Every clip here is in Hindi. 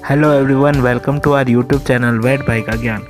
Hello everyone, welcome to our YouTube channel vet भाई का ज्ञान।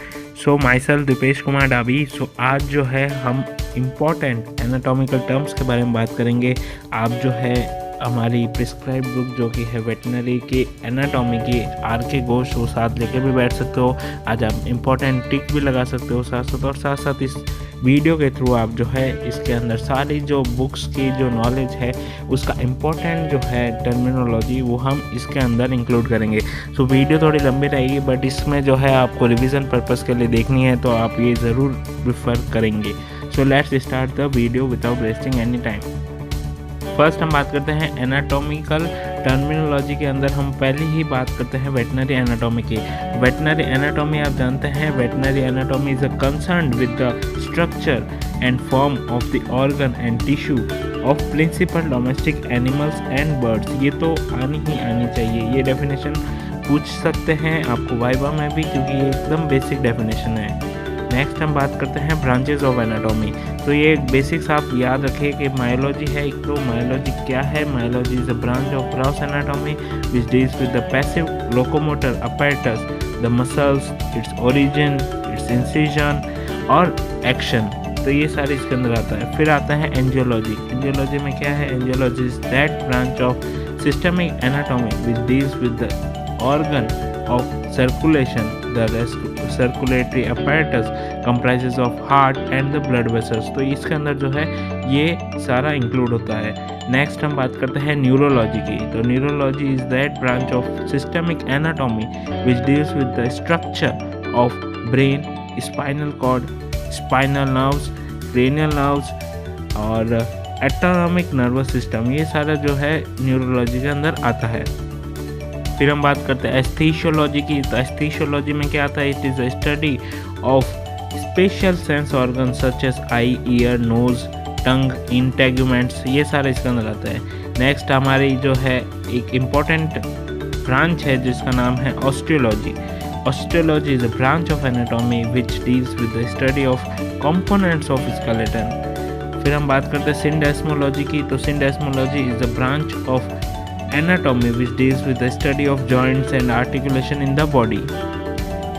So myself Deepesh Kumar Dabi. आज जो है हम इम्पॉर्टेंट एनाटॉमिकल टर्म्स के बारे में बात करेंगे। आप जो है हमारी प्रिस्क्राइब बुक जो कि है वेटनरी की एनाटॉमी की RK घोष वो साथ लेके भी बैठ सकते हो। आज आप इम्पॉर्टेंट टिक भी लगा सकते हो साथ साथ, और साथ साथ इस वीडियो के थ्रू आप जो है इसके अंदर सारी जो बुक्स की जो नॉलेज है उसका इम्पोर्टेंट जो है टर्मिनोलॉजी वो हम इसके अंदर इंक्लूड करेंगे। सो वीडियो थोड़ी लंबी रहेगी, बट इसमें जो है आपको रिवीजन पर्पस के लिए देखनी है तो आप ये ज़रूर प्रिफर करेंगे। So let's start the video without wasting any time. First हम बात करते हैं एनाटॉमिकल टर्मिनोलॉजी के अंदर। हम पहले ही बात करते हैं वेटनरी एनाटॉमी की। वेटनरी एनाटॉमी आप जानते हैं, veterinary anatomy is concerned with the structure and form of the organ and tissue of principal domestic animals and birds. ये तो आनी ही आनी चाहिए, ये डेफिनेशन पूछ सकते हैं आपको वाइवा में भी, क्योंकि ये एकदम बेसिक डेफिनेशन है। नेक्स्ट हम बात करते हैं ब्रांचेज ऑफ एनाटॉमी। तो ये बेसिक्स आप याद रखिए कि मायोलॉजी है। एक तो मायोलॉजी क्या है? Myology is a branch of gross anatomy which deals with the passive locomotor apparatus, the muscles, its origin, it's incision और एक्शन। तो ये सारे इसके अंदर आता है। फिर आता है एंजियोलॉजी। एंजियोलॉजी में क्या है? Angiology is that branch of systemic anatomy which deals with the organ of circulation. The circulatory apparatus comprises of heart and the blood vessels. तो इसके अंदर जो है ये सारा इंक्लूड होता है। नेक्स्ट हम बात करते हैं न्यूरोलॉजी की। तो neurology is that branch of systemic anatomy which deals with the structure of brain, spinal cord, spinal nerves, cranial nerves और एटोनॉमिक नर्वस सिस्टम। ये सारा जो है न्यूरोलॉजी के अंदर आता है। फिर हम बात करते हैं एस्थीशियोलॉजी की। तो एस्थीशियोलॉजी में क्या आता है? It is a study of special sense organ such as eye, ear, nose, tongue, integuments. ये सारे इसके अंदर आता है। नेक्स्ट हमारी जो है एक इम्पॉर्टेंट ब्रांच है जिसका नाम है osteology. Osteology is a branch of anatomy which deals with the study of components of skeleton. फिर हम बात करते हैं सिंडेस्मोलॉजी की। तो syndesmology is a branch of anatomy which deals with the study of joints and articulation in the body.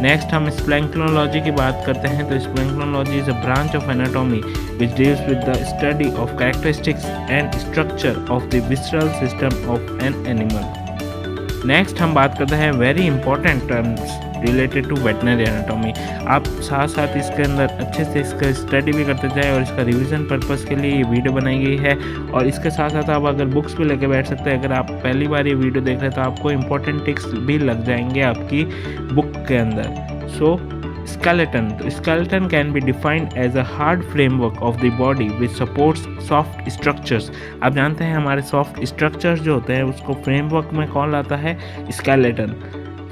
Next हम स्प्लैंक्नोलॉजी की बात करते हैं। तो splanchnology is a branch of anatomy which deals with the study of characteristics and structure of the visceral system of an animal. Next हम बात करते हैं very important terms related to veterinary anatomy. आप साथ साथ इसके अंदर अच्छे से इसका स्टडी भी करते जाए, और इसका रिवीजन पर्पस के लिए ये वीडियो बनाई गई है। और इसके साथ साथ आप अगर बुक्स भी लेके बैठ सकते हैं। अगर आप पहली बार ये वीडियो देख रहे हैं तो आपको इंपॉर्टेंट टिक्स भी लग जाएंगे आपकी बुक के अंदर। सो skeleton. तो skeleton can be defined as a hard framework of the body which supports soft structures. आप जानते हैं हमारे soft structures जो होते हैं उसको फ्रेमवर्क में कौन लाता है? skeleton.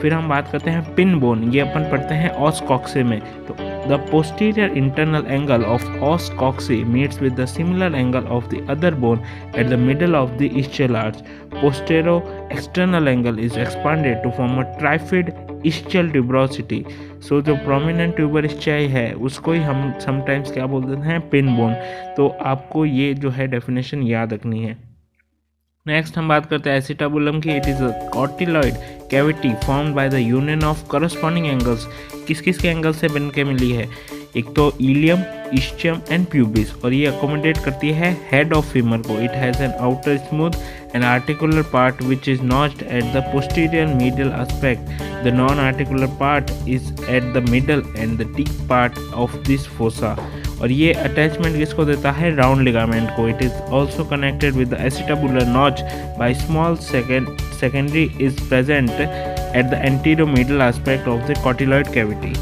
फिर हम बात करते हैं पिन बोन। ये अपन पढ़ते हैं ऑस कॉक्सी में। तो the posterior internal angle of os coxae meets with the similar angle of the other bone at the middle of the ischial arch. Postero external angle is expanded to form a trifid ischial tuberosity. So जो प्रोमिनेंट ट्यूबर ischiae है उसको ही हम समटाइम्स क्या बोल देते हैं? Pin bone. तो आपको ये जो है डेफिनेशन याद रखनी है। नेक्स्ट हम बात करते हैं एसिटाबुलम की। It is a cotyloid cavity formed by the union of corresponding angles. किस किस के एंगल से बन के मिली है? एक तो इलियम, इस्चियम एंड प्यूबिस, और ये अकोमोडेट करती है हेड ऑफ फीमर को। It has an outer smooth and articular part which is notched eight the posterior medial aspect. The non articular part is eight the middle and the tick part of this fossa. और ये अटैचमेंट किसको देता है? राउंड लिगामेंट को. It is also connected with the acetabular notch by small secondary is present at the anteromedial aspect of the corticoid cavity.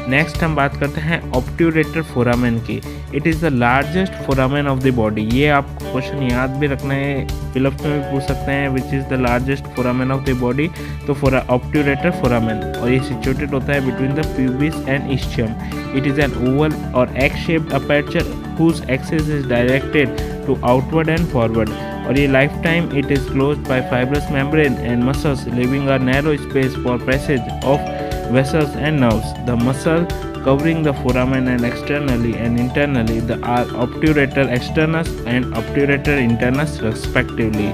Next हम बात करते हैं ऑब्ट्यूरेटर फोरामेन की। It is the largest foramen of the body. ये आपको क्वेश्चन याद भी रखना है, फिलअप में भी पूछ सकते हैं which is the largest foramen of the body. तो ऑब्ट्यूरेटर फोरामेन, और ये सिचुएटेड होता है between the pubis and ischium. It is an Oval और egg shaped aperture whose axis is directed to outward and forward. और ये life time it is closed by fibrous membrane and muscles leaving a narrow space for passage of vessels and nerves. The muscle covering the foramen and externally and internally the obturator externus and obturator internus respectively.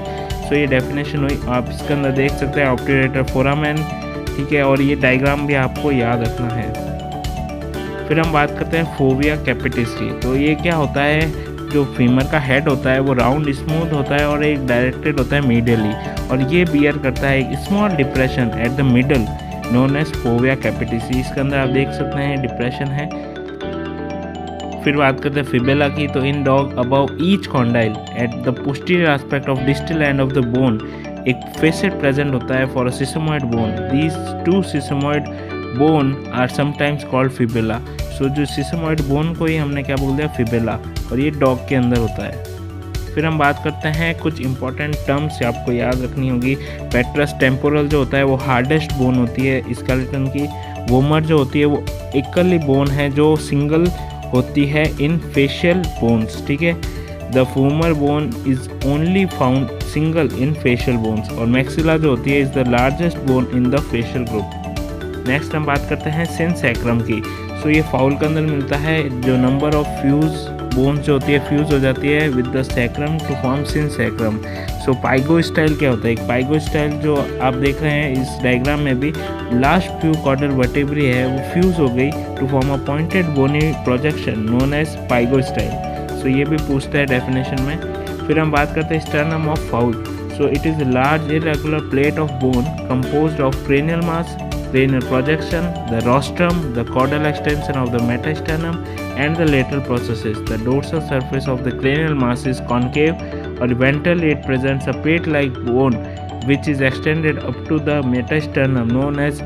सो ये डेफिनेशन हुई। आप इसके अंदर देख सकते हैं ऑब्ट्यूरेटर फोरामेन ठीक है, और ये डायग्राम भी आपको याद रखना है। फिर हम बात करते हैं फोविया कैपिटिसी। तो ये क्या होता है, जो फीमर का हेड होता है वो राउंड स्मूथ होता है और एक डायरेक्टेड होता है मीडियली, और ये बियर करता है एक small depression at the middle known as fovea capitis. इसके अंदर आप देख सकते हैं डिप्रेशन है। फिर बात करते हैं फिबेला की। तो in dog above each condyle at the posterior aspect of distal end of the bone एक फेसेट प्रेजेंट होता है for a sesamoid bone. These two sesamoid bone are sometimes called fabella. So जो सिसमोइड बोन को ही हमने क्या बोल दिया, फिबेला, और ये डॉग के अंदर होता है। फिर हम बात करते हैं कुछ इंपॉर्टेंट टर्म्स आपको याद रखनी होगी। पेट्रस टेम्पोरल जो होता है वो हार्डेस्ट बोन होती है स्केलेटन की। वोमर जो होती है वो एकली बोन है जो सिंगल होती है इन फेशियल बोन्स, ठीक है। The vomer bone is only found single in facial bones, और मैक्सिला जो होती है is the largest bone in the facial group. Next हम बात करते हैं सिनसैक्रम की। सो ये फाउल के अंदर मिलता है, जो नंबर ऑफ फ्यूज बोन्स जो होती है फ्यूज हो जाती है with the sacrum to form synsacrum. So pygostyle क्या होता है, एक पाइगो स्टाइल जो आप देख रहे हैं इस डायग्राम में भी, लास्ट फ्यू कॉर्डर वर्टेब्री है वो फ्यूज हो गई to form a pointed bony projection known as pygostyle. So ये भी पूछता है डेफिनेशन में। फिर हम बात करते हैं sternum of foul. So it is large irregular plate of bone composed of cranial mass, cranial projection, the rostrum, the caudal extension of the metasternum, and the lateral processes. The dorsal surface of the cranial mass is concave, or ventrally it presents a plate-like bone which is extended up to the metasternum, known as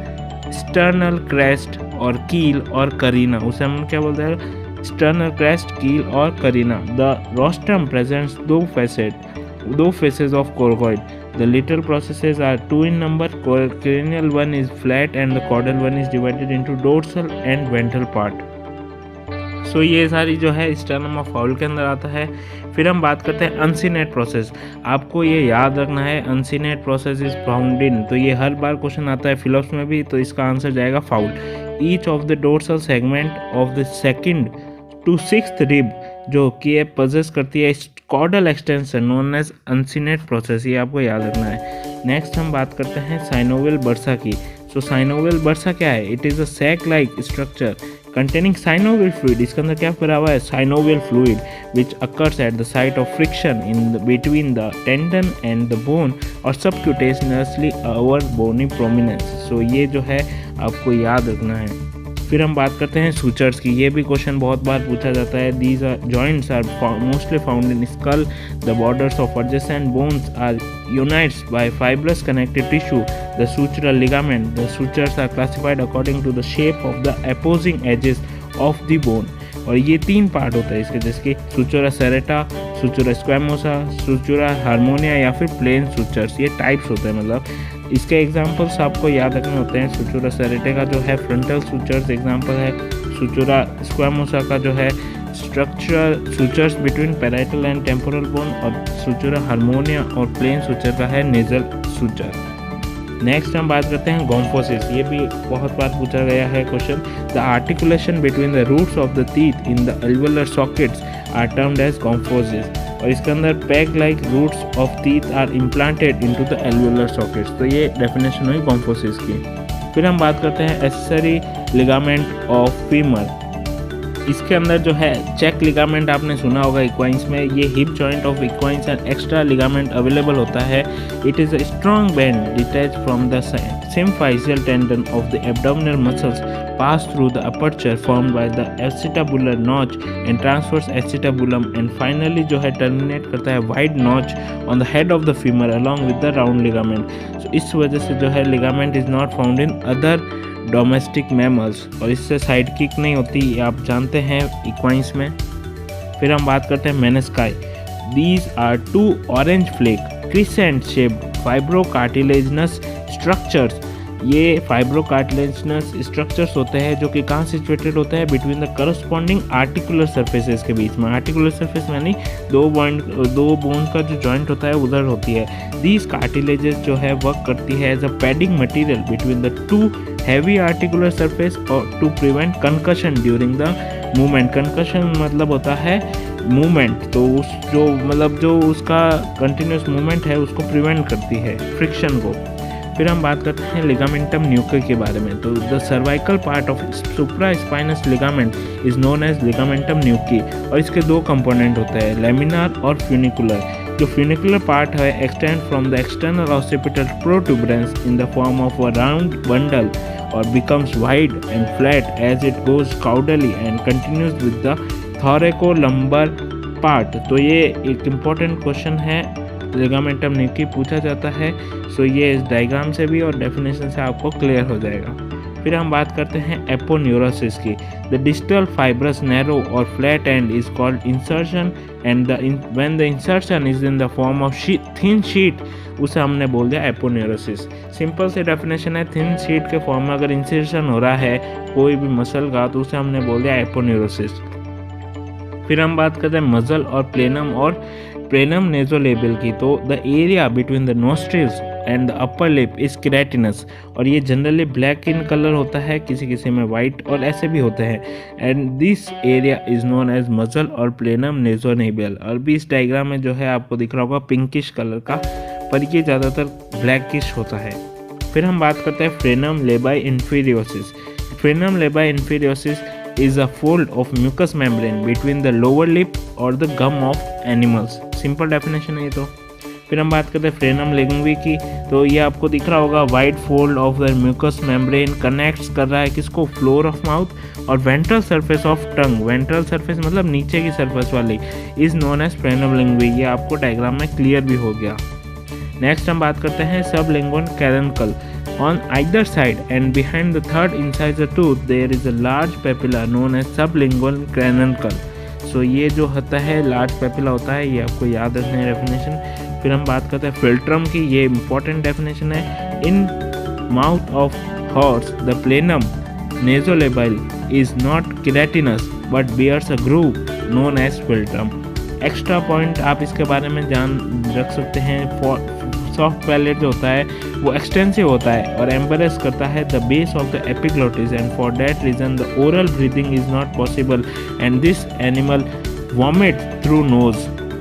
sternal crest or keel or carina. उसे हम क्या बोलते हैं, sternal crest, keel or carina. The rostrum presents two faces of coracoid. The lateral processes are two in number. Cranial one is flat and the caudal one is divided into dorsal and ventral part. सो ये सारी जो है स्टर्नम ऑफ फाउल के अंदर आता है। फिर हम बात करते हैं अनसीनेट प्रोसेस। आपको ये याद रखना है, uncinate process is found in, तो ये हर बार क्वेश्चन आता है फिलोप्स में भी, तो इसका आंसर जाएगा fowl. Each of the dorsal segment of the second to sixth rib जो कि पजेस करती है caudal extension known as uncinate process, ये आपको याद रखना है। नेक्स्ट हम बात करते हैं साइनोवियल बर्सा की। सो साइनोवियल बर्सा क्या है, it is a sac like structure containing synovial fluid. इसके अंदर क्या भरा हुआ है, synovial fluid which occurs at the site of friction between the tendon and the bone और subcutaneously over bony prominence. So ये जो है आपको याद रखना है। फिर हम बात करते हैं सूचर्स की। ये भी क्वेश्चन बहुत बार पूछा जाता है। These are joints are mostly found in skull. The borders of adjacent bones are unites by fibrous connective tissue, the sutural ligament. The sutures are classified according to the shape of the opposing edges of the bone. और ये तीन पार्ट होता है इसके, जैसे सुचुरा सेरेटा, सुचुरा स्क्वेमोसा, सुचुरा हार्मोनिया या फिर प्लेन सुचर्स। ये टाइप्स होते हैं, मतलब इसके एग्जांपल्स आपको याद रखने होते हैं। सुचुरा सेरेटे का जो है फ्रंटल सुचर्स एग्जांपल है। सुचुरा स्क्वेमोसा का जो है structural sutures between parietal and temporal bone, और सुचुरा हार्मोनिया और प्लेन सुचर का है नेजल सुचर। नेक्स्ट हम बात करते हैं गोम्फोसिस। ये भी बहुत बार पूछा गया है question. The articulation between the roots of the teeth in the alveolar sockets are termed as gomphosis, और इसके अंदर peg like roots of teeth are implanted into the alveolar sockets. तो ये डेफिनेशन हुई गोम्फोसिस की। फिर हम बात करते हैं एक्सेसरी लिगामेंट ऑफ फीमर। इसके अंदर जो है चेक लिगामेंट आपने सुना होगा इक्वाइंस में, ये hip joint of equines and extra ligament available होता है। It is a strong band detach from the symphysial tendon of the abdominal muscles, pass through the aperture formed by the acetabular notch and transverse acetabulum, and finally जो है terminate करता है wide notch on the head of the femur along with the round ligament. So इस वजह से जो है ligament is not found in other domestic mammals, और इससे साइड किक नहीं होती, ये आप जानते हैं इक्वाइंस में। फिर हम बात करते हैं menisci. These are two orange flake crescent shaped fibrocartilaginous structures. ये फाइब्रोकार्टिलेजनस स्ट्रक्चर्स होते हैं जो कि कहाँ सिचुएटेड होते हैं, between the corresponding articular surfaces के बीच में। आर्टिकुलर सर्फेस यानी दो बोन का जो जॉइंट होता है उधर होती है। दीज कार्टिलेजेस जो है वर्क करती है as a padding material between the two heavy articular surface और to prevent concussion during the movement. Concussion मतलब होता है मूवमेंट, तो उस जो मतलब जो उसका कंटिन्यूस मूवमेंट है उसको प्रिवेंट करती है, फ्रिक्शन को। फिर हम बात करते हैं लिगामेंटम न्यूके के बारे में। तो the cervical part of supraspinous ligament is known as ligamentum nuchae, और इसके दो कंपोनेंट होते हैं, लेमिनार और फ्यूनिकुलर। जो फ्यूनिकुलर पार्ट है extend from the external occipital protuberance in the form of a round bundle और becomes wide and flat as it goes caudally and continues with the thoracolumbar part। तो ये एक इम्पॉर्टेंट क्वेश्चन है, लिगामेंटम न्यूकी पूछा जाता है। सो ये इस डायग्राम से भी और डेफिनेशन से आपको क्लियर हो जाएगा। फिर हम बात करते हैं एपोन्यूरोसिस की। द डिस्टल फाइब्रस नैरो और flat and is called insertion and when the insertion is in the form of thin sheet, उसे हमने बोल दिया एपोन्यूरोसिस। सिंपल से डेफिनेशन है, थिन शीट के फॉर्म में अगर इंसर्शन हो रहा है कोई भी मसल का तो उसे हमने बोल दिया एपोन्यूरोसिस। फिर हम बात करते हैं मसल और प्लेनम नेजोलेबियल की। तो the area between the nostrils and the upper lip is keratinous, और ये जनरली ब्लैक इन कलर होता है, किसी किसी में वाइट और ऐसे भी होते हैं। And this area is known as muzzle और प्लेनम नेजोलेबियल। और भी इस डायग्राम में जो है आपको दिख रहा होगा पिंकिश कलर का, पर ये ज़्यादातर ब्लैकिश होता है। फिर हम बात करते हैं फ्रेनम लेबाई इंफीरियोसिस। फ्रेनम लेबाई इंफीरियोसिस is a fold of mucous membrane between the lower lip or the gum of animals। Simple definition है ये तो। फिर हम बात करते हैं फ्रेनम लिंगुई की। तो ये आपको दिख रहा होगा, wide fold of the mucous membrane connects कर रहा है किसको, फ्लोर ऑफ माउथ और ventral surface of tongue. Ventral surface मतलब नीचे की सरफेस वाली, is known as frenum linguae. ये आपको डायग्राम में क्लियर भी हो गया। नेक्स्ट हम बात करते हैं sublingual caruncle. On either side and behind the third incisor tooth there is a large papilla known as sublingual cranuncle। सो ये जो होता है लार्ज पेपिला होता है, ये आपको याद रखना है डेफिनेशन। फिर हम बात करते हैं फिल्ट्रम की। ये इंपॉर्टेंट डेफिनेशन है, in mouth of horse the planum nasolabial is not keratinous but bears a groove known as philtrum. Extra point आप इसके बारे में जान रख सकते हैं, सॉफ्ट पैलेट जो होता है वो एक्सटेंसिव होता है और एम्बरेस करता है the base of the epiglottis, and for that reason the oral breathing is not possible and this animal vomit through nose.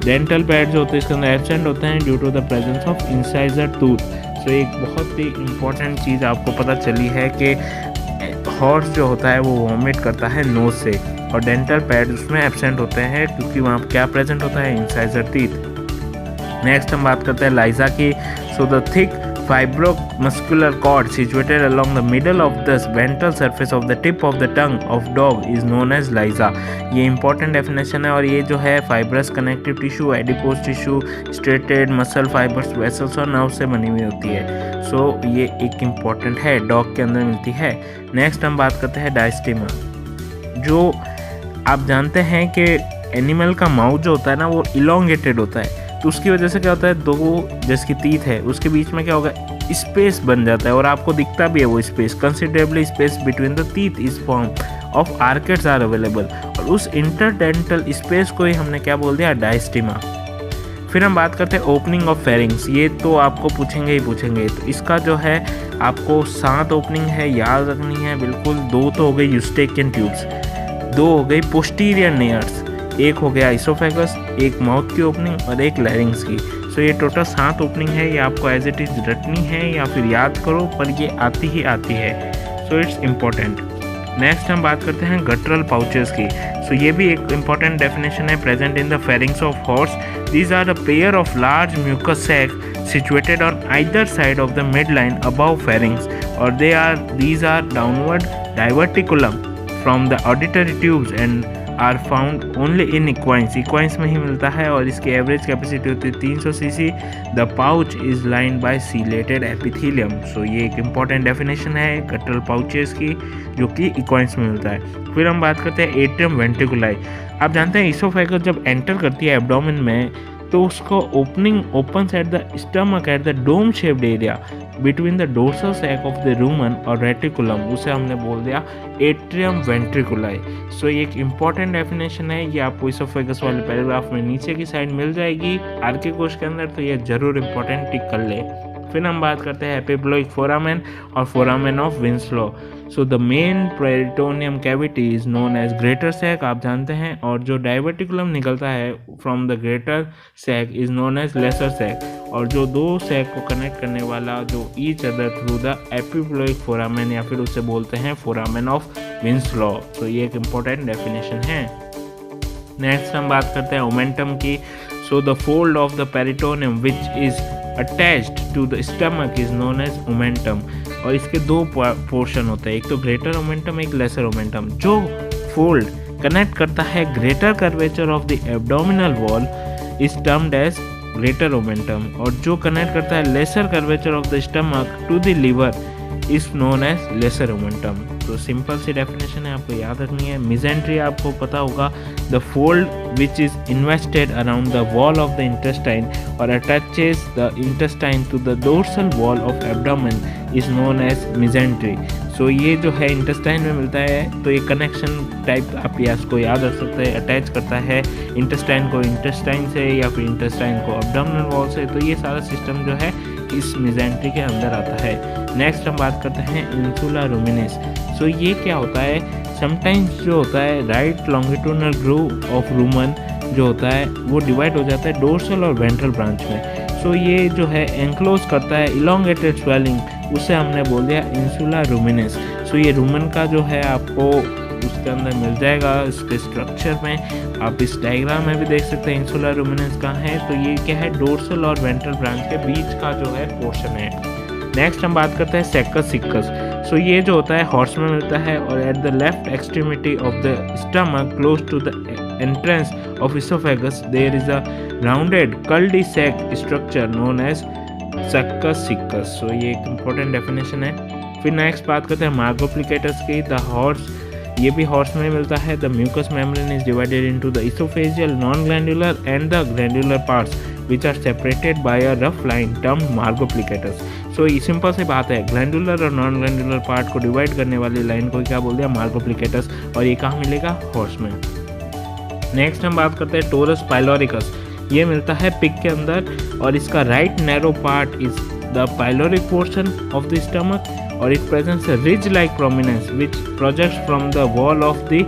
Dental pad जो होते हैं इसके अंदर एब्सेंट होते हैं due to the presence of incisor tooth. So एक बहुत ही इंपॉर्टेंट चीज़ आपको पता चली है कि हॉर्स जो होता है वो वॉमिट करता है नोज से, और डेंटल पैड उसमें एब्सेंट होते हैं क्योंकि वहाँ क्या प्रेजेंट होता है, इंसाइजर टीथ। नेक्स्ट हम बात करते हैं लाइजा की। So the thick fibromuscular cord situated along the middle of the ventral surface of the tip of the tongue of dog is known as lysa। ये इंपॉर्टेंट डेफिनेशन है, और ये जो है fibrous connective tissue, adipose tissue, striated muscle fibres, vessels और नर्व से बनी हुई होती है। सो ये एक इम्पॉर्टेंट है, डॉग के अंदर मिलती है। नेक्स्ट हम बात करते हैं डायस्टेमा। जो आप जानते हैं कि एनिमल का माउथ जो होता है ना वो इलोंगेटेड होता है, तो उसकी वजह से क्या होता है, दो जिसकी टीथ है उसके बीच में क्या होगा, स्पेस बन जाता है, और आपको दिखता भी है वो space. Considerable space between the teeth is form of arcades are available, और उस इंटरडेंटल स्पेस को ही हमने क्या बोल दिया, डायस्टेमा। फिर हम बात करते हैं ओपनिंग ऑफ फेरिंग्स। ये तो आपको पूछेंगे ही पूछेंगे, तो इसका जो है आपको 7 ओपनिंग है, याद रखनी है बिल्कुल। 2 तो हो गई यूस्टेकियन ट्यूब्स, 2 हो गई पोस्टीरियर नेयर्स, एक हो गया इसोफेगस, एक माउथ की ओपनिंग और एक लैरिंग्स की। सो ये टोटल 7 ओपनिंग है। ये आपको एज इट इज़ रटनी है या फिर याद करो, पर ये आती ही आती है। So it's important. नेक्स्ट हम बात करते हैं गटरल पाउचेस की। सो ये भी एक इम्पॉर्टेंट डेफिनेशन है, present in the pharynx of horse. These are a pair of large mucous sac situated on either side of the midline above pharynx, or these are downward diverticulum from the auditory tubes and are found only in equines। equines में ही मिलता है, और इसकी एवरेज कैपेसिटी होती है 300 cc। The pouch is lined by ciliated epithelium. So ये एक इम्पॉर्टेंट डेफिनेशन है गटरल पाउचेस की, जो कि इक्वाइंस में मिलता है। फिर हम बात करते हैं एट्रियम वेंट्रिकुलाई। आप जानते हैं इसोफेगस जब एंटर करती है एब्डोमेन में, तो उसको opening opens at the stomach at the dome shaped area between the dorsal sac of the rumen और रेटिकुलम, उसे हमने बोल दिया एट्रियम वेंट्रिकुलाई। सो ये एक इम्पॉर्टेंट डेफिनेशन है, ये आपको इसोफेगस वाले पैराग्राफ में नीचे की साइड मिल जाएगी आर के कोश के अंदर, तो ये जरूर इम्पॉर्टेंट टिक कर ले। फिर हम बात करते हैं एपिब्लोइक फोरामेन और foramen of Winslow. So the main peritoneum cavity is known as greater sac, आप जानते हैं, और जो डाइवर्टिकुलम निकलता है from the greater sac is known as lesser sac, और जो दो सैक को कनेक्ट करने वाला जो each other through the epiploic foramen या फिर उसे बोलते हैं फोरामेन ऑफ विंसलॉ। तो ये एक इम्पोर्टेंट डेफिनेशन है। नेक्स्ट हम बात करते हैं ओमेंटम की। So the fold of the peritoneum which is attached to the stomach is known as omentum, और इसके दो पोर्शन होते हैं, एक तो ग्रेटर ओमेंटम, एक लेसर ओमेंटम। जो फोल्ड कनेक्ट करता है greater curvature of the abdominal wall is termed as greater omentum, और जो कनेक्ट करता है lesser curvature of the stomach to the liver is known as lesser omentum. तो सिंपल सी डेफिनेशन है, आपको याद रखनी है। मिजेंट्री आपको पता होगा, the fold which is invested around the wall of the intestine और attaches the intestine to the dorsal wall of abdomen is known as mesentery. So ये जो है इंटेस्टाइन में मिलता है, तो ये कनेक्शन टाइप आप इसको याद रख सकते हैं, अटैच करता है इंटेस्टाइन को इंटेस्टाइन से या फिर इंटेस्टाइन को एब्डोमिनल वॉल से, तो ये सारा सिस्टम जो है इस मिजेंट्री के अंदर आता है। नेक्स्ट हम बात करते हैं इंसुला रुमिनेस। सो ये क्या होता है, समटाइम्स जो होता है right longitudinal groove of Roman जो होता है वो डिवाइड हो जाता है डोर्सल और वेंट्रल ब्रांच में। सो ये जो है एंक्लोज करता है इलोंगेटेड स्वेलिंग, उसे हमने बोल दिया इंसुला रुमिनेस। सो ये रूमन का जो है आपको उसके अंदर मिल जाएगा इसके स्ट्रक्चर में, आप इस डायग्राम में भी देख सकते हैं इंसुला रुमिनेस कहाँ है। तो ये क्या है, डोर्सल और वेंट्रल ब्रांच के बीच का जो है पोर्शन है। नेक्स्ट हम बात करते हैं सेकस सिकस। सो ये जो होता है हॉर्स में मिलता है और at the left extremity of the stomach close to the entrance of oesophagus there is a rounded cul de sac structure known as saccus caecus. So ये एक इम्पोर्टेंट डेफिनेशन है। फिर नेक्स्ट बात करते हैं मार्गोप्लिकेटस की। द हॉर्स, ये भी हॉर्स में मिलता है। The mucous membrane is divided into the oesophageal, non glandular and the glandular parts which are separated by a rough line termed margoplicatus। सो ये सिंपल सी बात है, ग्लैंडुलर और नॉन ग्लैंडुलर पार्ट को डिवाइड करने वाली लाइन को क्या बोल दिया, मार्गोप्लिकेटस, और ये कहाँ मिलेगा, हॉर्स में। नेक्स्ट हम बात करते हैं टोरस पाइलोरिकस। ये मिलता है पिग के अंदर और इसका right narrow part is the pyloric portion of the stomach और it presents a ridge-like prominence which projects from the wall of the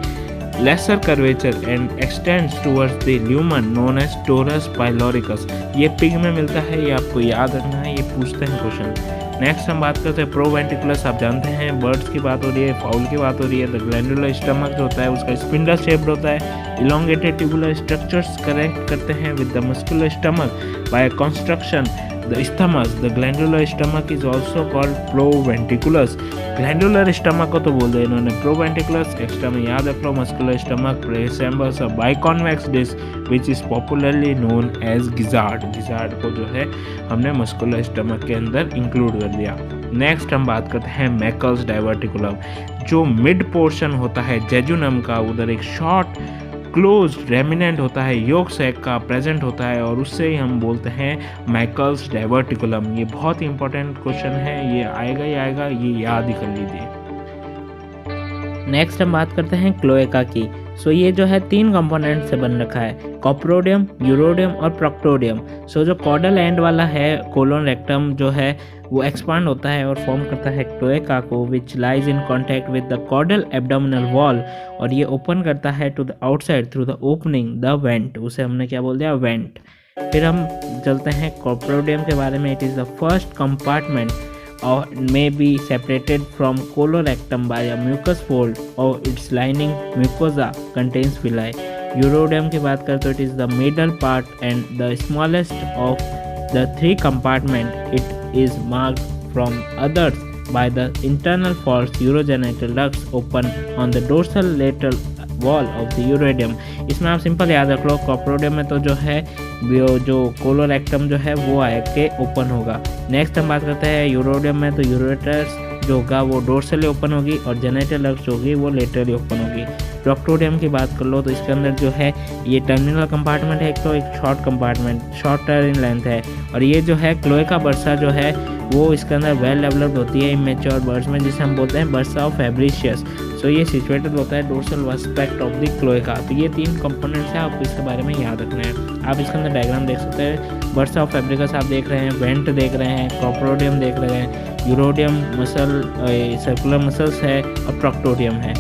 lesser curvature and extends towards the lumen known as torus pyloricus। ये पिग में मिलता है, ये आपको याद रखना है, ये पूछते हैं क्वेश्चन। नेक्स्ट हम बात करते हैं प्रोवेंट्रिकुलस। आप जानते हैं बर्ड्स की बात हो रही है, फाउल की बात हो रही है। द ग्लैंडुलर स्टमक जो होता है उसका स्पिंडल शेप्ड होता है, इलोंगेटेड ट्यूबुलर स्ट्रक्चर्स कनेक्ट करते हैं with the muscular stomach by construction the isthmus। The glandular stomach is also called proventriculus. Glandular stomach को तो बोल दिया इन्होंने प्रोवेंट्रिकुलस, एक्स्ट्रा में याद रख लो muscular stomach resembles a biconvex disc which is popularly known as gizzard. Gizzard को जो है हमने मस्कुलर स्टमक के अंदर इंक्लूड कर दिया। नेक्स्ट हम बात करते हैं मैकल्स डाइवर्टिकुलम। जो मिड पोर्शन होता है जेजुनम का, उधर एक शॉर्ट क्लोज रेमिनेंट होता है, योग सैक का प्रेजेंट होता है और उससे ही हम बोलते हैं मैकल्स डाइवर्टिकुलम। ये बहुत ही इंपॉर्टेंट क्वेश्चन है, ये आएगा ही आएगा, ये याद ही कर लीजिए। नेक्स्ट हम बात करते हैं क्लोएका की। सो ये जो है 3 कंपोनेंट से बन रखा है, कॉप्रोडियम, यूरोडियम और प्रोक्टोडियम। सो जो कॉर्डल एंड वाला है कोलोन रेक्टम जो है वो एक्सपांड होता है और फॉर्म करता है क्लोएका को which lies in contact with the caudal abdominal wall, और ये ओपन करता है to the outside through the opening the vent, उसे हमने क्या बोल दिया, वेंट। फिर हम चलते हैं कॉप्रोडियम के बारे में। It is the first compartment और may be separated from colorectum by a mucus fold or its lining mucosa contains villi। यूरोडियम की बात करें तो it is the middle part and the smallest of the 3 compartment। It is marked from others by the internal false urogenital ducts open on the dorsal lateral wall of the यूरोडियम। इसमें आप सिंपल याद रख लो, कॉप्रोडियम में तो जो है जो कोलोरेक्टम जो है वो आए के ओपन होगा। नेक्स्ट हम बात करते हैं यूरोडियम में, तो यूरोटर्स जो होगा वो डोर्सली ओपन होगी और जेनिटल डक्ट्स होगी वो लेटरली ओपन होगी। प्रोक्टोडियम की बात कर लो तो इसके अंदर जो है ये टर्मिनल कंपार्टमेंट है, एक तो एक short compartment, shorter in length है, और ये जो है क्लोएका बर्सा जो है वो इसके अंदर वेल डेवलप्ड होती है इमेच्योर बर्ड्स में, जिसे हम बोलते हैं बर्सा ऑफ फैब्रिशियस। सो ये सिचुएटेड होता है dorsal aspect of the cloaca. तो ये 3 कंपोनेंट्स हैं, आपको इसके बारे में याद रखना है। आप इसके अंदर डायग्राम देख सकते हैं, बर्सा ऑफ फैब्रिकस आप देख रहे हैं, वेंट देख रहे हैं, कॉप्रोडियम देख रहे हैं, यूरोडियम मसल, सर्कुलर मसल्स है और प्रोक्टोरियम है।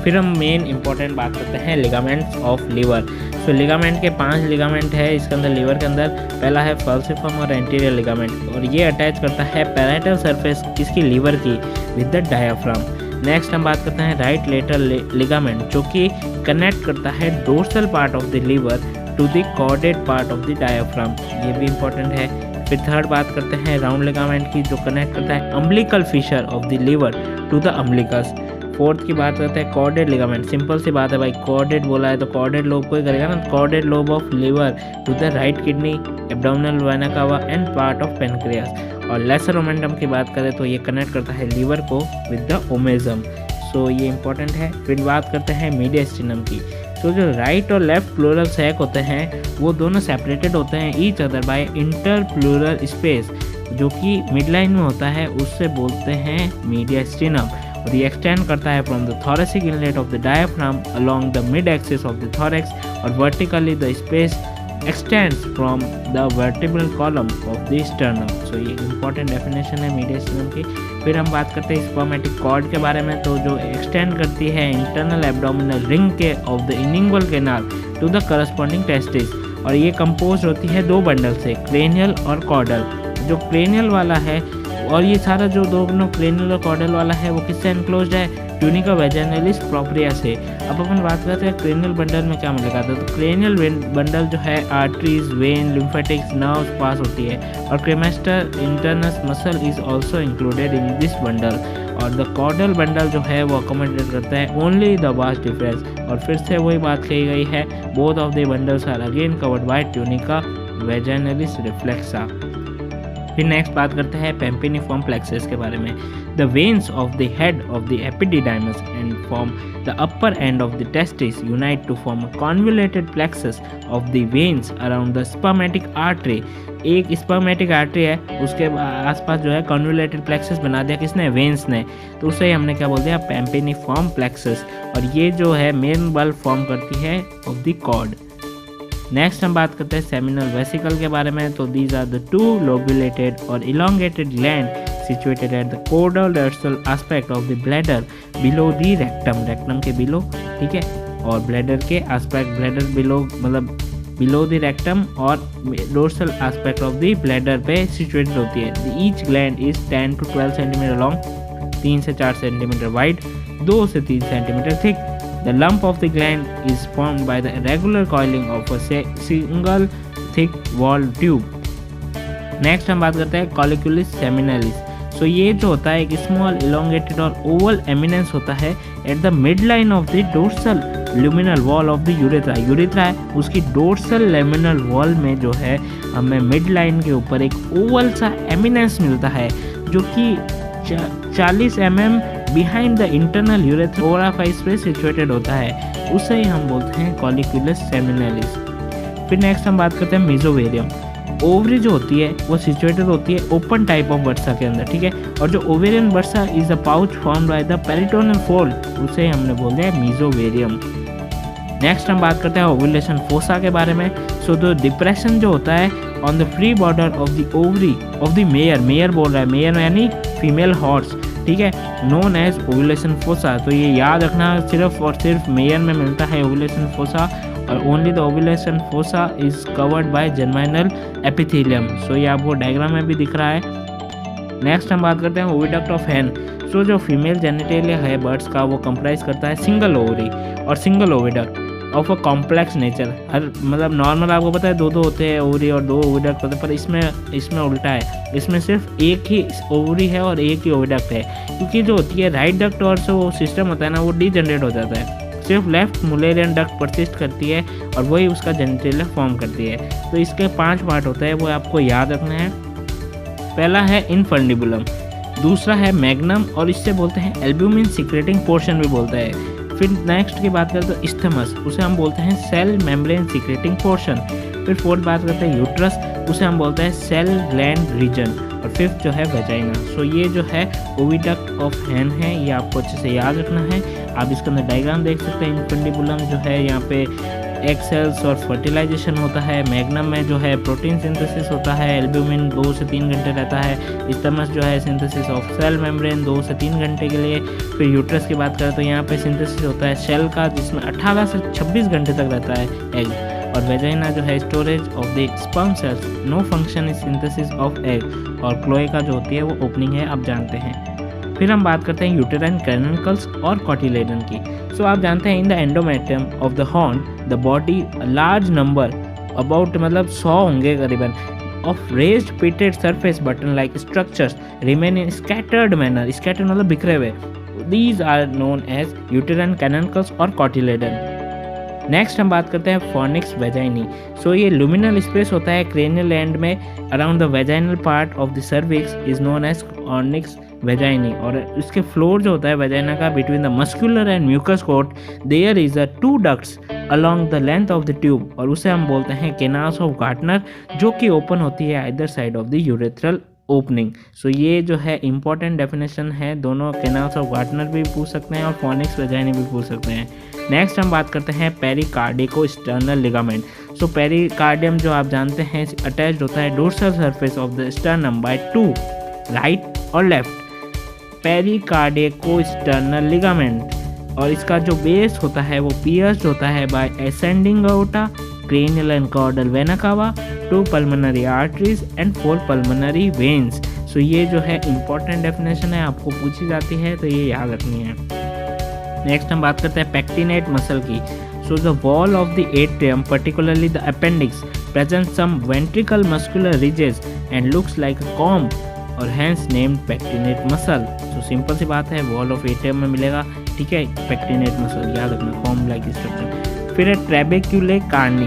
फिर हम मेन इंपॉर्टेंट बात करते हैं ligaments of liver. So ligament के 5 लिगामेंट है इसके अंदर, लीवर के अंदर। पहला है फॉल्सिफॉर्म और एंटीरियर लिगामेंट, और ये अटैच करता है पैराइटल सरफेस किसकी, लीवर की, विद द डायाफ्राम। नेक्स्ट हम बात करते हैं राइट लेटरल लिगामेंट, जो कि कनेक्ट करता है dorsal part of the liver to the कॉर्डेड पार्ट ऑफ द डायाफ्राम, ये भी इंपॉर्टेंट है। फिर थर्ड बात करते हैं राउंड लिगामेंट की, जो कनेक्ट करता है umbilical fissure of the liver to the umbilicus. Fourth की बात करते हैं कॉर्डेड लिगामेंट, सिंपल सी बात है भाई, कॉर्डेड बोला है तो कॉर्डेड लोब को ही करेगा ना, caudate lobe of liver to the right kidney, abdominal vena cava and part of pancreas. और लेसर ओमेंटम की बात करें तो ये कनेक्ट करता है लीवर को विद द ओमेजम, सो ये इंपॉर्टेंट है। फिर बात करते हैं मीडियस्टिनम की। तो जो राइट और लेफ्ट प्लूरल सैक होते हैं वो दोनों सेपरेटेड होते हैं each other by inter plural space, जो कि मिड लाइन में होता है, उससे बोलते हैं मीडियस्टिनम। और ये एक्सटेंड करता है from the thoracic inlet of the diaphragm along the mid axis of the thorax, और vertically the space extends from the vertebral column of the sternum. So ये इंपॉर्टेंट डेफिनेशन है मीडियस्टिनम की। फिर हम बात करते हैं स्पर्मेटिक कॉर्ड के बारे में, तो जो एक्सटेंड करती है इंटरनल एब्डोमिनल रिंग के of the inguinal canal to the corresponding testis, और ये कंपोज होती है 2 बंडल से, क्रेनियल और कॉर्डल। जो क्रेनियल वाला है, और ये सारा जो दोनों क्रेनियल और कॉर्डल वाला है वो किससे एनक्लोज्ड है, ट्यूनिका वैजाइनालिस प्रोप्रिया से। अब अपन बात करते हैं क्रेनियल बंडल में क्या मिलेगा, तो क्रेनियल बंडल जो है arteries, vein, lymphatics, nerves pass होती है, और cremaster internus muscle is also included in this bundle. और द कॉर्डल बंडल जो है वो अकोमोडेट करता है ओनली द वास्ट डिफरेंस, और फिर से वही बात कही गई है, both of the bundles are again covered by tunica vaginalis reflexa. फिर नेक्स्ट बात करते हैं पेम्पिनिफॉर्म प्लेक्सस के बारे में। The veins of the head of the epididymis and from the upper end of the testis unite to form a convoluted plexus of the veins around the spermatic artery. एक स्पर्मेटिक आर्टरी है, उसके आसपास जो है कॉन्वोल्यूटेड प्लेक्सस बना दिया किसने, वेन्स ने, तो उससे हमने क्या बोल दिया, पेम्पिनिफॉर्म प्लेक्सस। और ये जो है मेन बल्ब फॉर्म करती है ऑफ द कॉर्ड। नेक्स्ट हम बात करते हैं सेमिनल वेसिकल के बारे में, तो दीज आर द 2 lobulated और elongated gland situated at the caudal dorsal aspect of the bladder below the rectum, rectum के बिलो, ठीक है, और ब्लैडर के एस्पेक्ट, ब्लैडर बिलो मतलब बिलो द रेक्टम और dorsal aspect of the bladder पे सिचुएटेड होती है। Each gland is 10 to 12 centimetre long, 3 से 4 सेंटीमीटर वाइड, 2 से 3 centimetre thick. The lump of the gland is formed by the irregular coiling of a single thick walled tube. Next हम बात करते हैं colliculus seminalis। सो ये जो होता है एक स्मॉल elongated और oval eminence होता है at the midline of the dorsal luminal wall of the urethra। Urethra है, उसकी dorsal luminal wall में जो है हमें midline के ऊपर एक oval सा eminence मिलता है, जो कि 40 mm behind the internal urethra orifice पे सिचुएटेड होता है, उसे ही हम बोलते हैं कॉलिक्यूलस सेमिनालिस। फिर नेक्स्ट हम बात करते हैं मेसोवेरियम। ओवरी जो होती है वो सिचुएटेड होती है ओपन टाइप ऑफ बर्सा के अंदर, ठीक है, और जो ovarian bursa is a pouch formed by the peritoneal fold, उसे हमने बोल दिया मेसोवेरियम। नेक्स्ट हम बात करते हैं ओव्यूलेशन फोसा के बारे में। सो द डिप्रेशन जो होता है on the free border of the ovary of the mayor, mayor बोल रहा है, मेयर यानी फीमेल हॉर्स, ठीक है, नोन एज ओव्यूलेशन फोसा। तो ये याद रखना, सिर्फ और सिर्फ मेयर में मिलता है ओव्यूलेशन फोसा, और only the ovulation fossa is covered by germinal epithelium. So ये आपको डायग्राम में भी दिख रहा है। नेक्स्ट हम बात करते हैं ओविडक्ट ऑफ हैन। सो जो फीमेल जेनिटेलिया है बर्ड्स का वो कंप्राइज करता है सिंगल ओवरी और single oviduct of a complex nature. हर मतलब नॉर्मल आपको पता है 2 होते हैं ओवरी और 2 ओविडक्ट होते हैं, पर इसमें उल्टा है, इसमें सिर्फ एक ही ओवरी है और एक ही ओविडक्ट है, क्योंकि जो होती है राइट डक्ट और से वो सिस्टम होता है ना वो डीजनरेट हो जाता है, सिर्फ लेफ्ट मुलेरियन डक्ट परसिस्ट करती है और वही उसका जेनिटेलिया फॉर्म करती है। तो इसके 5 पार्ट होते हैं, वो आपको याद रखना है। पहला है इनफंडिबुलम, दूसरा है मैग्नम और इससे बोलते हैं एल्ब्यूमिन सीक्रेटिंग पोर्शन भी बोलता है। फिर नेक्स्ट की बात करें तो इस्थमस, उसे हम बोलते हैं सेल मेम्ब्रेन सीक्रेटिंग पोर्शन। फिर फोर्थ बात करते हैं यूट्रस, उसे हम बोलते हैं सेल ग्लैंड रीजन। और फिफ्थ जो है वेजाइना। सो ये जो है ओविडक्ट ऑफ हैन है, ये आपको अच्छे से याद रखना है। आप इसके अंदर डायग्राम देख सकते हैं। इनफंडिबुलम जो है यहाँ पे एग सेल्स और फर्टिलाइजेशन होता है। मैग्नम में जो है प्रोटीन सिंथेसिस होता है। एल्ब्यूमिन 2 से 3 घंटे रहता है। इस्थमस जो है सिंथेसिस ऑफ सेल मेम्ब्रेन 2 से 3 घंटे के लिए। फिर यूट्रस की बात करें तो यहाँ पे सिंथेसिस होता है सेल का, जिसमें 18 से 26 घंटे तक रहता है एग। और वेजाइना जो है storage of the sperm cells, no function is synthesis of egg. और क्लोएका जो होती है वो ओपनिंग है, आप जानते हैं। फिर हम बात करते हैं यूटेराइन कैनकल्स और कॉटिलेडन की। सो आप जानते हैं in the endometrium of the horn the body large number about मतलब 100 होंगे करीबन of raised pitted surface button like structures remain in scattered manner. Scattered मतलब बिखरे हुए। These are known as uterine caruncles और कॉटिलेडन। नेक्स्ट हम बात करते हैं फॉर्निक्स वेजाइनी। सो ये लुमिनल स्पेस होता है क्रेनियल एंड में around the vaginal part of the cervix is known as fornix vaginae. और इसके फ्लोर जो होता है वेजाइना का between the muscular and mucous coat there is a 2 ducts along the length of the tube, और उसे हम बोलते हैं कैनाल्स ऑफ गार्टनर, जो कि ओपन होती है either side of the urethral opening. So ये जो है इंपॉर्टेंट डेफिनेशन है, दोनों कैनाल्स ऑफ गार्टनर भी पूछ सकते हैं और फॉर्निक्स वेजाइनी भी पूछ सकते हैं। नेक्स्ट हम बात करते हैं pericardiosternal ligament. So pericardium जो आप जानते हैं अटैच्ड होता है dorsal surface of the sternum by 2 right और लेफ्ट पेरिकार्डिको स्टर्नल लिगामेंट। और इसका जो बेस होता है वो पियर्स्ड होता है by ascending aorta, cranial and caudal vena cava, 2 pulmonary arteries and 4 pulmonary veins। सो ये जो है इंपॉर्टेंट डेफिनेशन है, आपको पूछी जाती है तो ये याद रखनी है। नेक्स्ट हम बात करते हैं पेक्टिनेट मसल की। So the wall of the atrium particularly the appendix present some ventricle muscular ridges and looks like a comb और hence named pectinate muscle. So simple सी बात है, वॉल ऑफ एट्रियम में मिलेगा, ठीक है, पेक्टिनेट मसल याद रखना, कॉम्ब लाइक स्ट्रक्चर। फिर है ट्रेबेक्यूले कार्नी,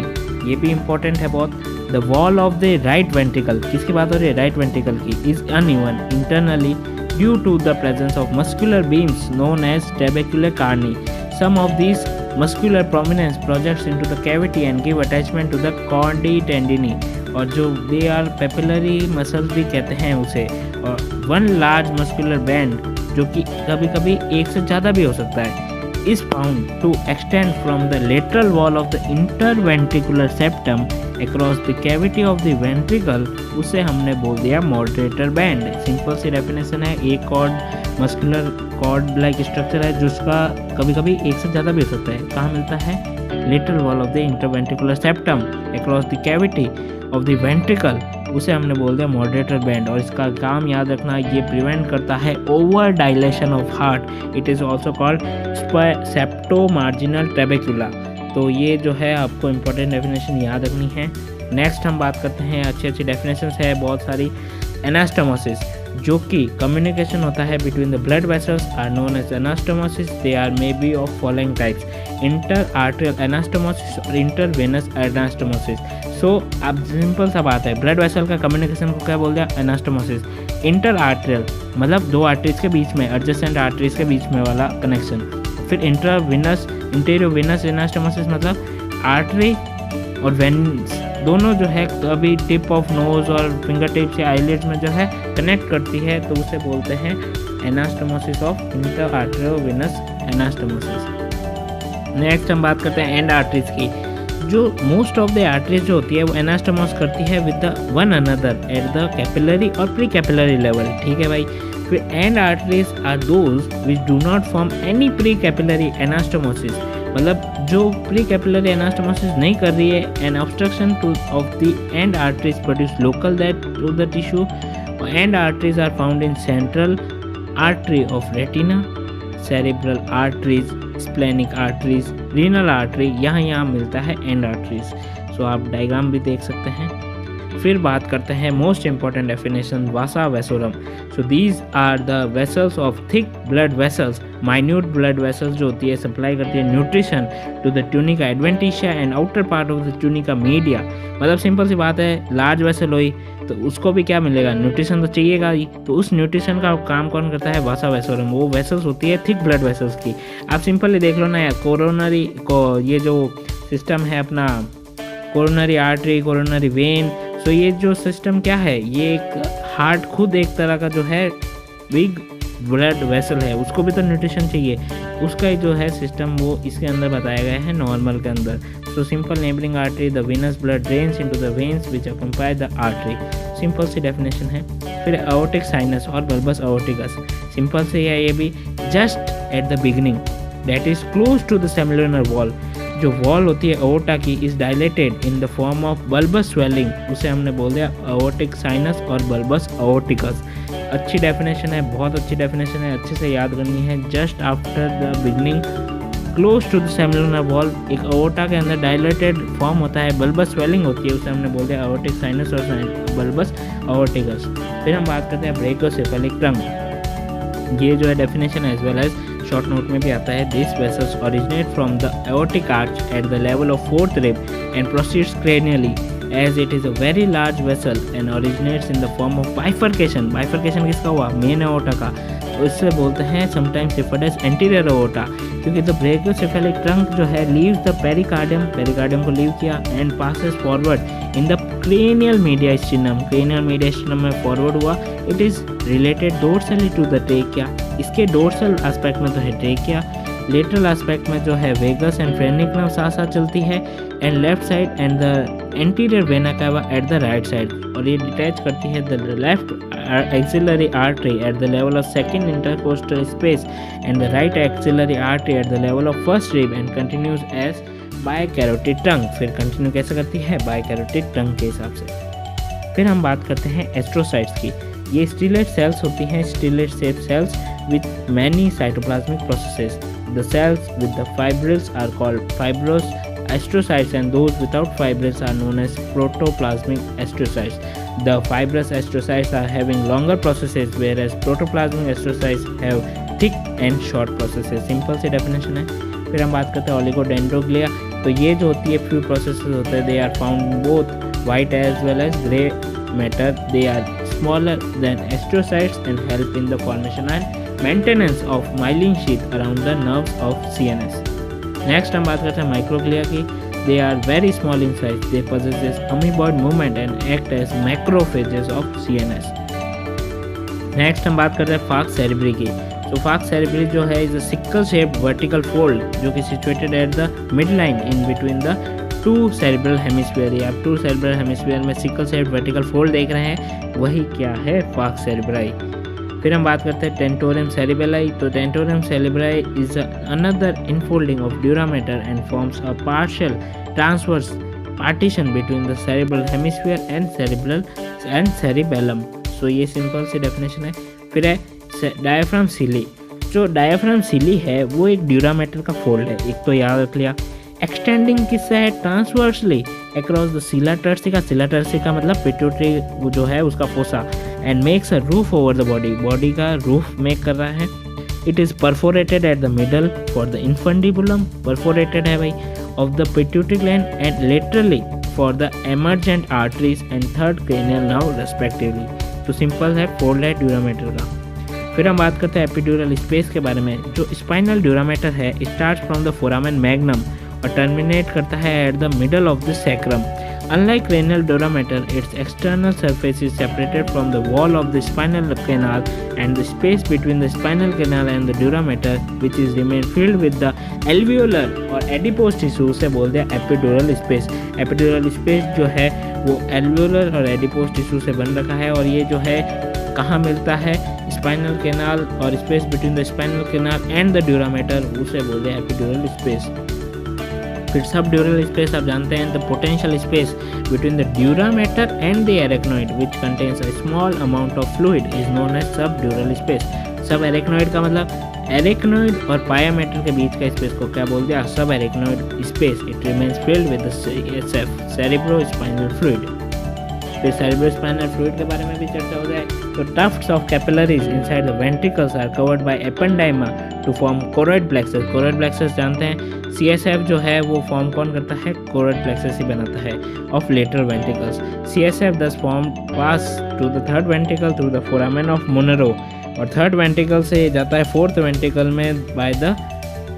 ये भी इंपॉर्टेंट है बहुत। The wall of the right ventricle, किसकी बात हो रही है, राइट वेंट्रिकल की, is uneven internally due to the presence of muscular beams known as trabeculae carneae. Some of this muscular prominence projects into the cavity and give attachment to the chordae tendineae, और जो दे आर पेपिलरी मसल्स भी कहते हैं उसे। और वन लार्ज मस्कुलर बैंड, जो कि कभी कभी एक से ज़्यादा भी हो सकता है, is found to extend from the lateral wall of the interventricular septum across the cavity of the ventricle, उसे हमने बोल दिया मॉडरेटर बैंड। सिंपल सी डेफिनेशन है, एक cord muscular cord like structure है जिसका कभी कभी एक से ज़्यादा भी हो सकता है। कहाँ मिलता है, lateral wall of the interventricular septum across the cavity of the ventricle, उसे हमने बोल दिया मॉडरेटर बैंड। और इसका काम याद रखना, ये प्रिवेंट करता है over dilation of heart. It is also called septo marginal trabecula. तो ये जो है आपको इंपॉर्टेंट डेफिनेशन याद रखनी है। नेक्स्ट हम बात करते हैं, अच्छी अच्छी डेफिनेशन है बहुत सारी। एनास्टोमोसिस, जो कि कम्युनिकेशन होता है between the blood vessels are known as anastomosis. They are may be of following types, inter arterial anastomosis और इंटरवेनस एनास्टोमोसिस। सो अब सिंपल सा बात है, ब्लड वेसल का कम्युनिकेशन को क्या बोल दिया, एनास्टोमोसिस। इंटर आर्टरियल मतलब 2 आर्टरीज के बीच में, एडजेसेंट आर्टरीज के बीच में वाला कनेक्शन। फिर इंटरवेनस इंटेरियोवेनस एनास्टोमोसिस मतलब आर्टरी और वेन्स दोनों जो है कभी टिप ऑफ नोज और फिंगर टिप से आईलिड्स में जो है कनेक्ट करती है, तो उसे बोलते हैं anastomosis of inter arteriovenous anastomosis. Next हम बात करते हैं एंड आर्टरीज की। जो मोस्ट ऑफ द आर्टरीज जो होती है वो एनास्टोमोस करती है with the one another at the capillary और प्री कैपिलरी लेवल, ठीक है भाई। फिर end arteries are those which do not form any pre capillary anastomosis, मतलब जो प्री कैपिलरी एनास्टोमोसिस नहीं कर रही है। An obstruction to of the end arteries produce local death to the tissue. End arteries are found in central artery of retina, cerebral arteries, splenic arteries, renal artery, यहाँ मिलता है एंड आर्टरीज। सो आप डायग्राम भी देख सकते हैं। फिर बात करते हैं most important definition, vasa vasorum. So these are the vessels of thick blood vessels, minute blood vessels जो होती है सप्लाई करती है nutrition to the tunica adventitia and outer part of the tunica media. मतलब सिंपल सी बात है, लार्ज वेसल हुई तो उसको भी क्या मिलेगा, न्यूट्रिशन तो चाहिएगा ही। तो उस न्यूट्रिशन का काम कौन करता है, वासा वेसोरम। वो वेसल्स होती है थिक ब्लड वेसल्स की। आप सिंपली देख लो ना यार, कोरोनरी को ये जो सिस्टम है अपना, कोरोनरी आर्टरी, कोरोनरी वेन, सो ये जो सिस्टम क्या है, ये एक हार्ट खुद एक तरह का जो है बिग ब्लड वेसल है उसको भी तो न्यूट्रिशन चाहिए, उसका जो है सिस्टम वो इसके अंदर बताया गया है नॉर्मल के अंदर। So simple neighbouring artery, the venous blood drains into the veins which occupy the artery. Simple सी डेफिनेशन है। फिर एओर्टिक साइनस और बल्बस एओर्टिकस, सिंपल से है ये भी, just at the beginning that is close to the semilunar wall. जो वॉल होती है एओर्टा की is dilated in the form of bulbus swelling, उसे हमने बोल दिया एओर्टिक साइनस और बल्बस एओर्टिकस। अच्छी डेफिनेशन है, बहुत अच्छी डेफिनेशन है, अच्छे से याद करनी है। Just after the beginning close to the semilunar valve, एक एओर्टा के अंदर डायलेटेड फॉर्म होता है, बल्बस स्वेलिंग होती है, उसे हमने बोल दिया एओर्टिक साइनस और बल्बस एओर्टिकस। फिर हम बात करते हैं ब्रेकियोसेफेलिक ट्रंक। ये जो है definition as well as short note में भी आता है। This vessels originate from the aortic arch at the level of fourth rib and proceeds cranially as it is a very large vessel and originates in the form of bifurcation। bifurcation किसका हुआ? मेन एओर्टा का। तो इससे बोलते हैं sometimes referred as anterior aorta, क्योंकि the brachiocephalic trunk जो है leaves the pericardium, pericardium को लीव किया and passes forward in the cranial mediastinum, cranial mediastinum में forward हुआ। it is related dorsally to the trachea, इसके dorsal aspect में तो है trachea, लेटरल एस्पेक्ट में जो है वेगस एंड फ्रेनिक नर्व साथ साथ चलती है, and left side and the anterior vena cava at the right side, और ये डिटैच करती है the left axillary artery at the level of second intercostal space and the right axillary artery at the level of first rib and continues as bicarotid trunk. फिर कंटिन्यू कैसे करती है? बायकैरोटिड ट्रंक के हिसाब से। फिर हम बात करते हैं एस्ट्रोसाइट्स की। ये स्टिलेट सेल्स होती हैं, stellate shape cells with many cytoplasmic processes. The cells with the fibrils are called fibrous astrocytes and those without fibrils are known as protoplasmic astrocytes. The fibrous astrocytes are having longer processes whereas protoplasmic astrocytes have thick and short processes. Simple सी definition है। फिर हम बात करते हैं oligodendroglea। तो ये जो होती है few processes होते हैं, they are found both white as well as grey matter. They are smaller than astrocytes and help in the formation and maintenance of myelin sheath around the nerves of CNS. Next हम बात करते हैं माइक्रोग्लिया की। They are very small in size. They possess amoeboid movement and act as macrophages of CNS. Next हम बात करते हैं फाक्स सेरेब्री की। So फाक्स सेरेब्री जो है is a sickle shaped vertical fold जो कि situated at the midline in between the two cerebral hemisphere. आप टू सेरेब्रल हेमिस्फीयर में सिकल शेप्ड वर्टिकल फोल्ड देख रहे हैं, वही क्या है? Falx cerebri. फिर हम बात करते हैं टेंटोरियम सेरेबेलाई। तो tentorium cerebelli is another infolding of dura mater and forms a partial transverse partition between the cerebral hemisphere and cerebellum. So ये सिंपल सी डेफिनेशन है। फिर है डायफ्राम सीली। जो डायफ्राम सीली है वो एक ड्यूरा मैटर का फोल्ड है, एक तो याद रख लिया। एक्सटेंडिंग किससे है? Transversely across the sella turcica. Sella turcica मतलब पिट्यूटरी जो है उसका fossa, and makes a roof over the body, body का रूफ मेक कर रहा है। It is perforated at the middle for the infundibulum, perforated है भाई, of the pituitary gland and laterally for the emergent arteries and third cranial nerve respectively. तो सिंपल है, फोल्ड है ड्यूरा मैटर का। फिर हम बात करते हैं एपिड्यूरल स्पेस के बारे में। जो स्पाइनल ड्यूरा मैटर है start from the foramen magnum और टर्मिनेट करता है eight the middle of the sacrum. Unlike cranial dura mater, its external surface is separated from the wall of the spinal canal, and the space between the spinal canal and the dura mater, which is remain filled with the alveolar और adipose tissue, से बोलते हैं epidural space। epidural space जो है वो alveolar और adipose tissue से बन रखा है, और ये जो है कहाँ मिलता है? स्पाइनल कैनाल और space between the spinal canal and the dura matter, उसे बोलते हैं एपिड्यूरल स्पेस। फिर सब ड्यूरल स्पेस आप जानते हैं, the potential space between the dura mater and the arachnoid which contains a small amount of fluid is known as subdural space. सब एरेक्नोइड का मतलब एरेक्नोइड और पाया मैटर के बीच का स्पेस को क्या बोल दिया? Subarachnoid space. It remains filled with the cerebrospinal fluid. फिर सेरेब्रो स्पाइनल फ्लूइड के बारे में भी चर्चा हो जाए तो tufts of capillaries inside the ventricles are covered by ependyma to form choroid plexus. Choroid plexus जानते हैं, CSF जो है वो फॉर्म कौन करता है? कोरोइड प्लेक्सस ही बनाता है of lateral ventricles. CSF thus form pass to the third ventricle through the foramen of Monro, और थर्ड वेंट्रिकल से जाता है फोर्थ वेंट्रिकल में by the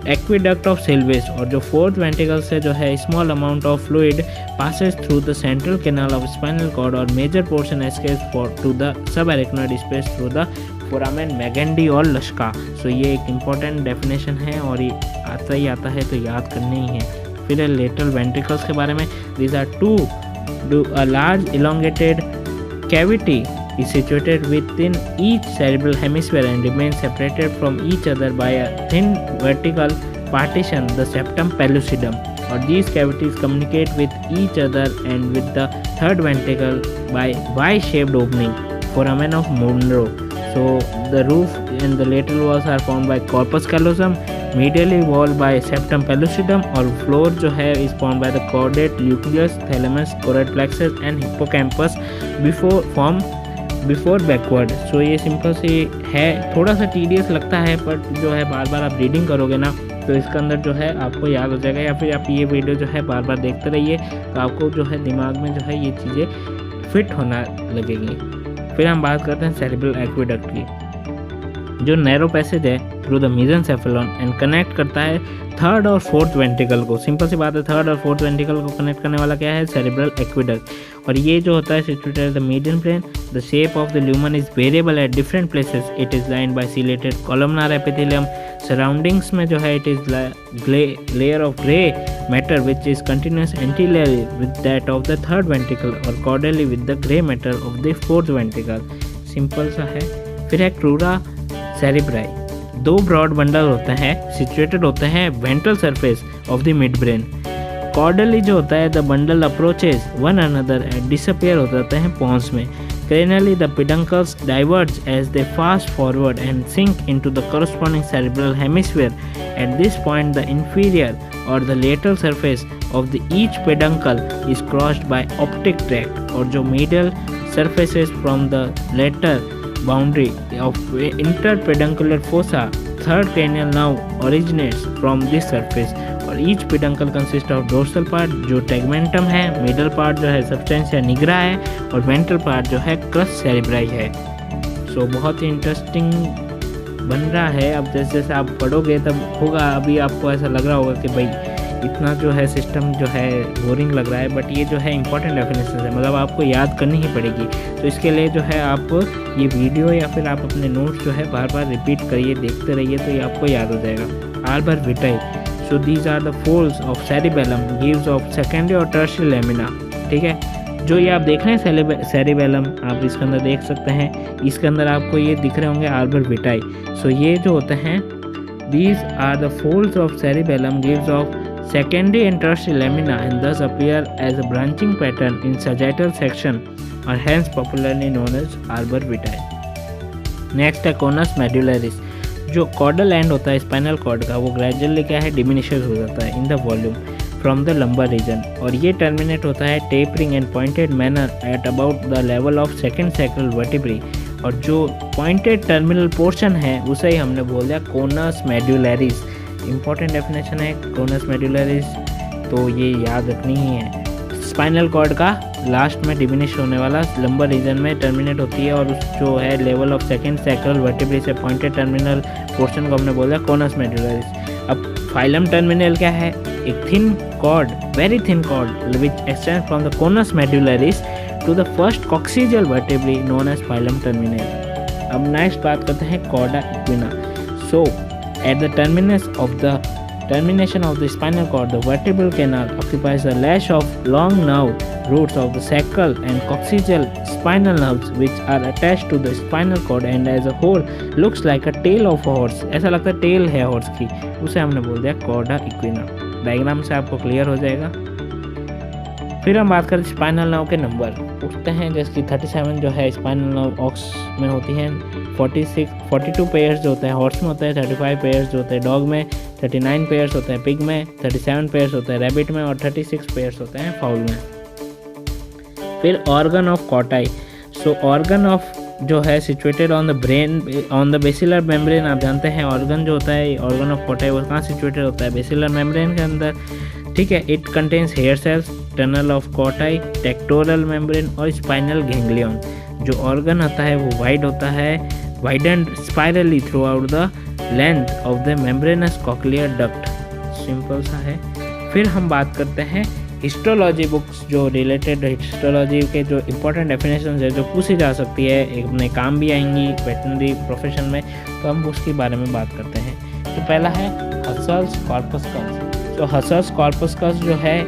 aqueduct of Sylvius, और जो फोर्थ वेंट्रिकल से जो है small amount of fluid passes through the central canal of spinal cord और major portion escapes to the subarachnoid space through the foramen Magendie और लश्का। सो ये एक इम्पॉर्टेंट डेफिनेशन है और ये आता ही आता है तो याद करने ही है। फिर लेटरल वेंट्रिकल्स के बारे में, these are two a large elongated cavity is situated within each cerebral hemisphere and remains separated from each other by a thin vertical partition, the septum pellucidum. Or these cavities communicate with each other and with the third ventricle by Y-shaped opening, foramen of Monro. So the roof and the lateral walls are formed by corpus callosum, medially walled by septum pellucidum, और floor जो है is formed by the caudate nucleus, thalamus, choroid plexus and hippocampus before backward. So ये सिंपल सी है, थोड़ा सा टीडियस लगता है पर जो है बार बार आप रीडिंग करोगे ना तो इसके अंदर जो है आपको याद हो जाएगा, या फिर आप ये वीडियो जो है बार बार देखते रहिए तो आपको जो है दिमाग में जो है ये चीज़ें फिट होना लगेगी। फिर हम बात करते हैं सेरेब्रल एक्विडक्ट की, जो नैरो पैसेज है थ्रू द मेसेंसेफेलॉन एंड कनेक्ट करता है थर्ड और फोर्थ वेंट्रिकल को। सिंपल सी बात है, थर्ड और फोर्थ वेंट्रिकल को कनेक्ट करने वाला क्या है, सेरेब्रल एक्विडक्ट। और ये जो होता है situated the median plane, the shape of the lumen is variable at different places, it is lined by ciliated columnar epithelium. Surroundings में जो है it is layer of grey matter which is continuous anteriorly with that of the third ventricle और caudally with the grey matter of the fourth ventricle. Simple सा है। फिर है क्रूरा सेरेब्राई, दो ब्रॉड बंडल होते हैं, सिचुएटेड होते हैं ventral surface of the mid brain. Caudally जो होता है the bundle approaches one another and disappear हो जाते हैं पॉन्स में। Cranially the peduncles diverge as they pass forward and sink into the corresponding cerebral hemisphere. At this point the inferior or the lateral surface of the each peduncle is crossed by optic tract, और जो medial surfaces from the lateral boundary of interpeduncular fossa, third cranial nerve originates from this surface, और each peduncle consists of dorsal part जो tegmentum है, middle part जो है substantia nigra है, और ventral part जो है crus cerebri है। सो बहुत ही इंटरेस्टिंग बन रहा है। अब जैसे जैसे आप पढ़ोगे तब होगा, अभी आपको ऐसा लग रहा होगा कि भाई इतना जो है सिस्टम जो है बोरिंग लग रहा है, बट ये जो है इंपॉर्टेंट डेफिनेशन है, मतलब आपको याद करनी ही पड़ेगी। तो इसके लिए जो है आप ये वीडियो या फिर आप अपने नोट्स जो है बार बार रिपीट करिए, देखते रहिए तो ये आपको याद हो जाएगा। Arbor vitae, so these are the folds of cerebellum gives off secondary और टर्शियरी लेमिना। ठीक है, जो ये आप देख रहे हैं सेरिबेलम, आप इसके अंदर देख सकते हैं, इसके अंदर आपको ये दिख रहे होंगे आल्बर विटाई। सो ये जो होते हैं, these are the folds of cerebellum gives off secondary and tertiary lamina and thus appear as a branching pattern in sagittal section और hence popularly known as arbor vitae। Next है conus medullaris, जो कॉर्डल एंड होता है स्पाइनल कॉर्ड का, वो ग्रेजुअली क्या है डिमिनिशेस हो जाता है in the volume from the lumbar region, और ये टर्मिनेट होता है tapering and pointed manner at about the level of second sacral vertebrae, और जो पॉइंटेड टर्मिनल पोर्शन है उसे ही हमने बोल दिया कोनस मेड्यूलरिस। इंपॉर्टेंट डेफिनेशन है कोनस मेड्यूलरिस, तो ये याद रखनी ही है। स्पाइनल कॉर्ड का लास्ट में डिमिनिश होने वाला लंबर रीजन में टर्मिनेट होती है, और उस जो है level of second sacral vertebrae से पॉइंटेड टर्मिनल पोर्शन को हमने बोला कोनस मेड्यूलरिस। अब फाइलम टर्मिनल क्या है, एक thin cord, very thin cord which extend from the conus medullaris to the first coccygeal vertebrae known as filum terminale. अब नेक्स्ट बात करते हैं cauda equina. So at the termination of the spinal cord, the vertebral canal occupies a lash of long nerve roots of the sacral and coccygeal spinal nerves which are attached to the spinal cord and as a whole looks like a tail of a horse। ऐसा लगता है टेल है हॉर्स की, उसे हमने बोल दिया कॉर्डा इक्विना। डायग्राम से आपको क्लियर हो जाएगा। फिर हम बात करें स्पाइनल नर्व के नंबर पूछते हैं, जैसे कि 37 जो है स्पाइनल नर्व ऑक्स में होती हैं, 42 पेयर्स जो होते हैं हॉर्स में होते हैं, 35 पेयर्स जो होते हैं डॉग में, 39 पेयर्स होते हैं पिग में, 37 पेयर्स होते हैं रैबिट में, और 36 पेयर्स होते हैं फाउल में। फिर organ of Corti, so organ of जो है situated on the brain on the basilar membrane. आप जानते हैं ऑर्गन जो होता है ऑर्गन ऑफ कॉटाई वो कहाँ सिचुएटेड होता है, बेसिलर मेम्ब्रेन के अंदर। ठीक है, it contains hair cells, tunnel of Corti, tectorial membrane और स्पाइनल गैंग्लियन। जो ऑर्गन होता है वो वाइड होता है, widened spirally throughout the length of the membranous cochlear duct. Simple सा है। फिर हम बात करते हैं हिस्टोलॉजी बुक्स जो रिलेटेड हिस्टोलॉजी के जो इंपॉर्टेंट डेफिनेशन है जो पूछी जा सकती है, अपने काम भी आएंगी वेटनरी प्रोफेशन में, तो हम उसके बारे में बात करते हैं। तो पहला है हसल्स कॉर्पस्कल्स। तो हसल्स कॉर्पस्कल्स जो है,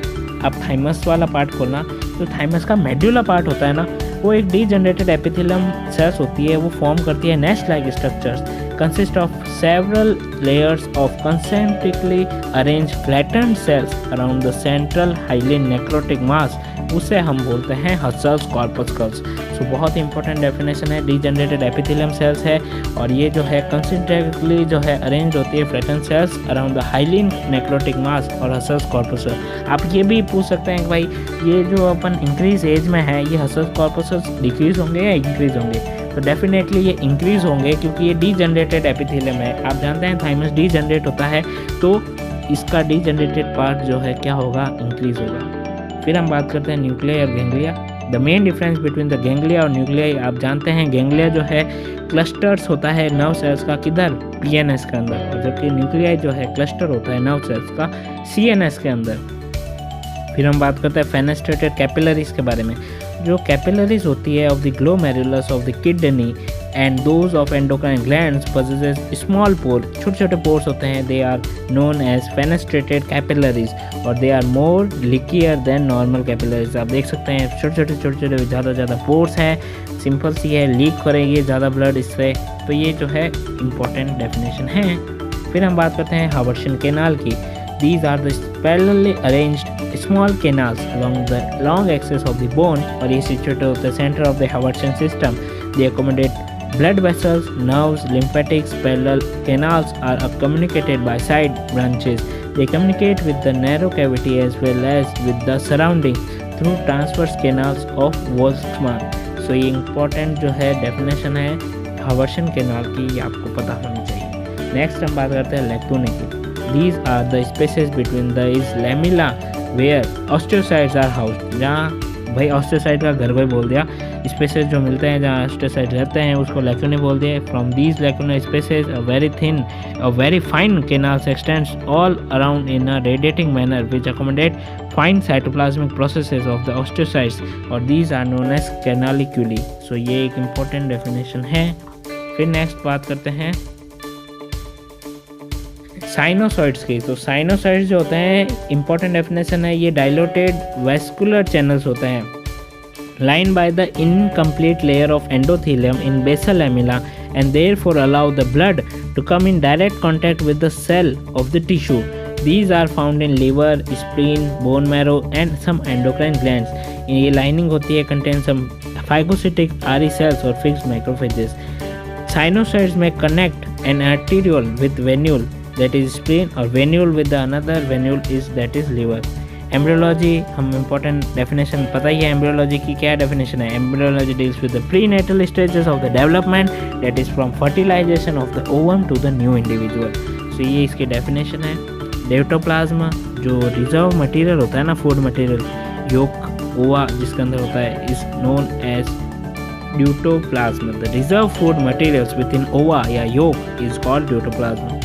अब थाइमस वाला पार्ट खोलना, तो थाइमस का मेड्यूला पार्ट होता है ना, वो एक डीजनरेटेड एपिथेलियम सेल्स होती है, वो फॉर्म करती है nest like structures consist of several layers of concentrically arranged flattened cells around the central hyaline necrotic mass, उसे हम बोलते हैं हसल्स कॉर्पस्कल्स। सो बहुत इंपॉर्टेंट डेफिनेशन है, डीजनरेटेड एपिथेलियम सेल्स है और ये जो है कंसेंट्रिकली जो है अरेंज होती है flatten cells around the hyaline necrotic mass और हसल्स कॉर्पस्कल्स। आप ये भी पूछ सकते हैं कि भाई ये जो अपन इंक्रीज एज में है, ये हसल्स कॉर्पस्कल्स डिक्रीज होंगे या इंक्रीज होंगे? तो डेफिनेटली ये इंक्रीज होंगे क्योंकि ये डीजनरेटेड एपिथेलियम है। आप जानते हैं थाइमस डीजनरेट होता है, तो इसका डीजनरेटेड पार्ट जो है क्या होगा, इंक्रीज होगा। फिर हम बात करते हैं न्यूक्लिया और ganglia. The main difference between the ganglia और न्यूक्लिया, आप जानते हैं गैंग्लिया जो है क्लस्टर्स होता है नर्व सेल्स का, किधर, पीएनएस के अंदर, और जबकि न्यूक्लिया जो है क्लस्टर होता है नर्व सेल्स का सीएनएस के अंदर। फिर हम बात करते हैं फेनेस्ट्रेटेड कैपिलरीज के बारे में। जो कैपिलरीज होती है of the glomerulus of the kidney and those of endocrine glands possesses small pore, छोटे छोटे पोर्स होते हैं, they are known as fenestrated capillaries और they are more leakier than normal capillaries. आप देख सकते हैं छोटे छोटे ज़्यादा पोर्स हैं, सिंपल सी है, लीक करेगी ज़्यादा ब्लड इससे। तो ये जो है इम्पोर्टेंट डेफिनेशन है। फिर हम बात करते हैं हावर्शियन कैनाल की। These are the parallelly arranged small canals along the long axis of the bone, और ये situated at the center of the Haversian system. They accommodate blood vessels, nerves, lymphatics. Parallel canals are communicated by side branches. They communicate with the narrow cavity as well as with the surrounding through transverse canals of Volkmann. So ये important जो है definition है Haversian canal की, ये आपको पता होनी चाहिए। Next हम बात करते हैं लैक्टोनी की। These are the spaces between the lamella where osteocytes are housed। जहाँ भाई ऑस्टियोसाइट का घर भाई बोल दिया, स्पेसेस जो मिलते हैं जहाँ ऑस्टियोसाइट रहते हैं उसको लैक्यूने बोल दिया। From these lacunar spaces a very thin a very fine canals extends all around in a radiating manner which accommodate fine cytoplasmic processes of the osteocytes, और these are known as canaliculi. So ये एक इम्पोर्टेंट डेफिनेशन है। फिर नेक्स्ट बात करते हैं साइनोसॉइड्स की। तो साइनोसॉइड्स जो होते हैं, इंपॉर्टेंट डेफिनेशन है, ये डायलोटेड वेस्कुलर चैनल्स होते हैं line by the incomplete layer of endothelium in basal lamella and therefore allow the blood to come in direct contact with the cell of the tissue. These are found in liver, spleen, bone marrow and some endocrine glands. ये लाइनिंग होती है कंटेन सम फाइगोसिटिक आरी सेल्स और फिक्स्ड मैक्रोफेजेस। साइनोसॉइड्स में connect an arteriole with venule that is spleen or venule with the another venule is that is liver। Embryology, हम इम्पोर्टेंट डेफिनेशन पता ही है एम्ब्रियोलॉजी की, क्या डेफिनेशन है? Embryology deals with the prenatal stages of the development that is from fertilisation of the ovum to the new individual. So ये इसकी डेफिनेशन है। ड्यूटोप्लाज्मा जो रिजर्व मटेरियल होता है ना, फूड मटेरियल, योक ओवा जिसके अंदर होता है, is known as deutoplasm. The reserve food materials within ova या yolk is called deutoplasm.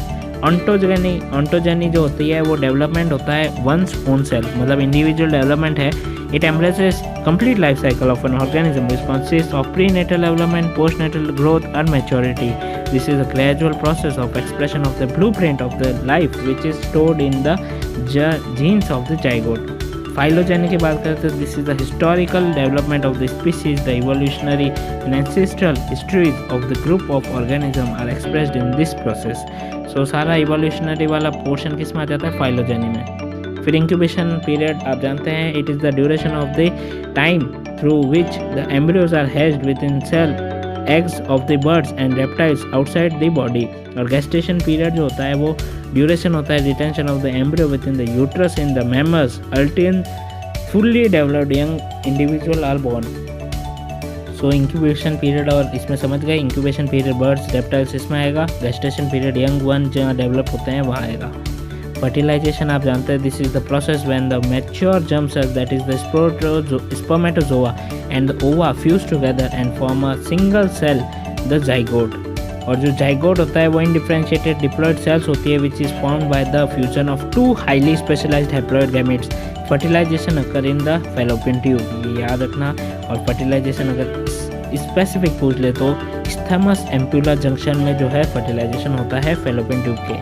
Ontogeny जो होती है वो डेवलपमेंट होता है वंस ओन सेल्फ, मतलब इंडिविजुअल डेवलपमेंट है। It embraces complete life cycle of an organism which consist of prenatal development, postnatal growth and maturity. This is a gradual process of expression of the blueprint of the life which is stored in the jeans of the zygote. Phylogeny की बात करते हैं, this is the historical development of the species, the evolutionary and ancestral histories of the group of organism are expressed in this process. So सारा इवोल्यूशनरी वाला पोर्शन किस में आ जाता है? फाइलोजेनी में। फिर इंक्यूबेशन पीरियड आप जानते हैं, it is the duration of the time through which the embryos are hatched within shell eggs of the birds and reptiles outside the body. और गेस्टेशन पीरियड जो होता है वो ड्यूरेशन होता है retention of the embryo within the uterus in the mammals until fully developed young individual are born. So incubation period, और इसमें समझ गए इंक्यूबेशन पीरियड बर्ड्स रेप्टाइल्स इसमें आएगा, गेस्टेशन पीरियड यंग वन जहाँ डेवलप होते हैं वहाँ आएगा। फर्टिलाइजेशन आप जानते हैं, this is the process when the mature germ cells that is the spermatozoa and the ova fuse together and form a single cell the zygote. और जो जाइगोट होता है वो इनडिफरेंशिएटेड डिप्लॉयड सेल्स होती है which is formed by the fusion of two highly specialised haploid gametes. Fertilisation occur in the Fallopian tube, ये याद रखना। और फर्टिलाइजेशन अगर स्पेसिफिक पूछ ले तो स्थैमस एम्प्यूला जंक्शन में जो है फर्टिलाइजेशन होता है फैलोपियन ट्यूब के।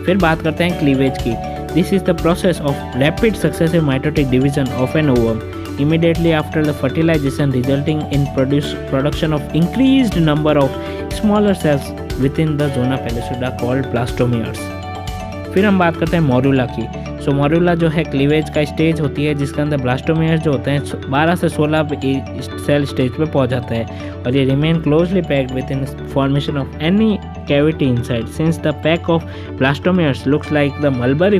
फिर बात करते हैं क्लीवेज की। This is the process of rapid successive mitotic division of an ovum immediately after the fertilization, resulting in production of increased number of smaller cells within the zona pellucida called blastomeres। फिर हम बात करते हैं मॉर्यूला की। सो मॉर्यूला जो है क्लीवेज का स्टेज होती है जिसके अंदर ब्लास्टोमेयर्स जो होते हैं 12 से 16 सेल स्टेज पे पहुंच जाते हैं और ये remain closely packed within formation of any cavity inside. Since the pack of blastomeres looks like the mulberry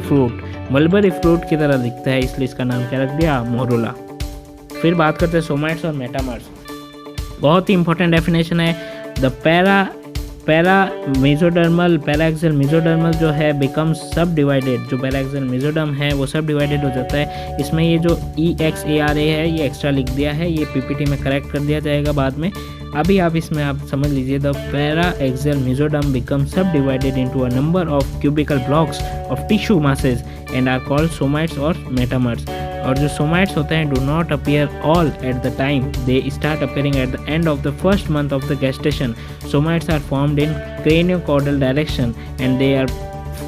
fruit की तरह दिखता है, इसलिए इसका नाम क्या रख दिया, मॉर्यूला। फिर बात करते हैं सोमाइट्स और मेटामर्स। बहुत ही इंपॉर्टेंट डेफिनेशन है। द पैराएक्सियल मेसोडर्मल जो है बिकम्स सब डिवाइडेड, जो पैराएक्सियल मेसोडर्म है वो सब डिवाइडेड हो जाता है। इसमें ये जो EXARA है ये एक्स्ट्रा लिख दिया है, ये PPT में करेक्ट कर दिया जाएगा बाद में। अभी आप इसमें आप समझ लीजिए, the paraxial mesoderm become subdivided into a number of cubical blocks of tissue masses and are called somites और मेटामर्स। और जो सोमाइट्स होते हैं do not appear all at the time, they start appearing at the end of the first month of the gestation। Somites are formed in craniocaudal direction and their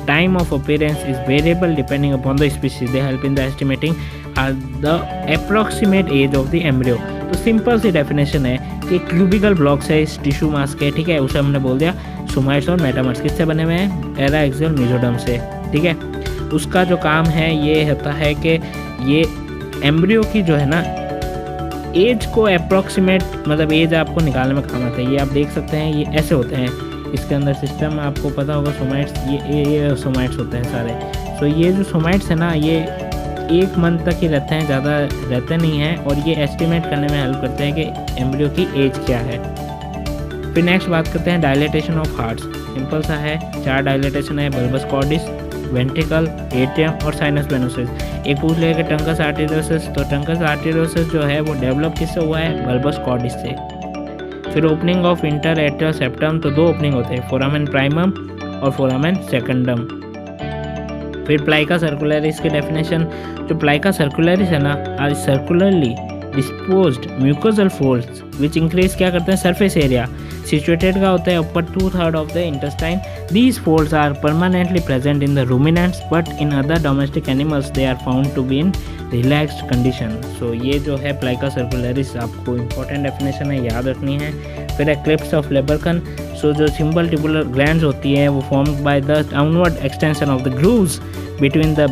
time of appearance is variable depending upon the species। they help in the estimating the approximate age of the embryo। तो सिंपल सी डेफिनेशन है कि क्यूबिकल ब्लॉक्स है इस टिश्यू मास के, ठीक है, उसे हमने बोल दिया सोमाइट्स और मेटामर्स। किससे बने हुए हैं, पैराएक्सियल मेसोडर्म से, ठीक है। उसका जो काम है ये होता है कि ये एम्ब्रियो की जो है ना एज को अप्रॉक्सीमेट, मतलब एज आपको निकालने में काम आता है। ये आप देख सकते हैं, ये ऐसे होते हैं इसके अंदर सिस्टम, आपको पता होगा सोमाइट्स, ये सोमाइट्स होते हैं सारे। सो ये जो सोमाइट्स है ना ये 1 मंथ तक ही रहते हैं, ज़्यादा रहते नहीं हैं, और ये एस्टिमेट करने में हेल्प करते हैं कि एम्ब्रियो की एज क्या है। फिर नेक्स्ट बात करते हैं डायलेटेशन ऑफ हार्ट्स। सिंपल सा है, 4 डायलेटेशन है, बल्बस कॉर्डिस, वेंट्रिकल, एट्रियम और साइनस वेनोसिस। एक पूछ लेगा टंकस आर्टेरियोसिस, तो टंकस आर्टेरियोसिस जो है वो डेवलप किससे हुआ है, बल्बस कॉर्डिस से। फिर opening of inter atrial septum, तो 2 ओपनिंग होते हैं, फोरामेन प्राइमम और फोरामेन सेकेंडम। फिर प्लाइका सर्कुलरिस की डेफिनेशन, जो प्लाइका सर्कुलरिस है ना are circularly disposed mucosal folds which increase क्या करते हैं, सरफेस एरिया। सिचुएटेड का होता है ऊपर 2/3 of the intestine. These folds are permanently present in the ruminants but in other domestic animals they are found to be in relaxed condition. So ये जो है प्लाइका सर्कुलरिस आपको इंपॉर्टेंट डेफिनेशन है, याद रखनी है। फिर क्लिप्स ऑफ लेबरकन, सो जो सिंपल ट्यूबुलर ग्लैंड्स होती हैं वो formed by the downward extension of the grooves between the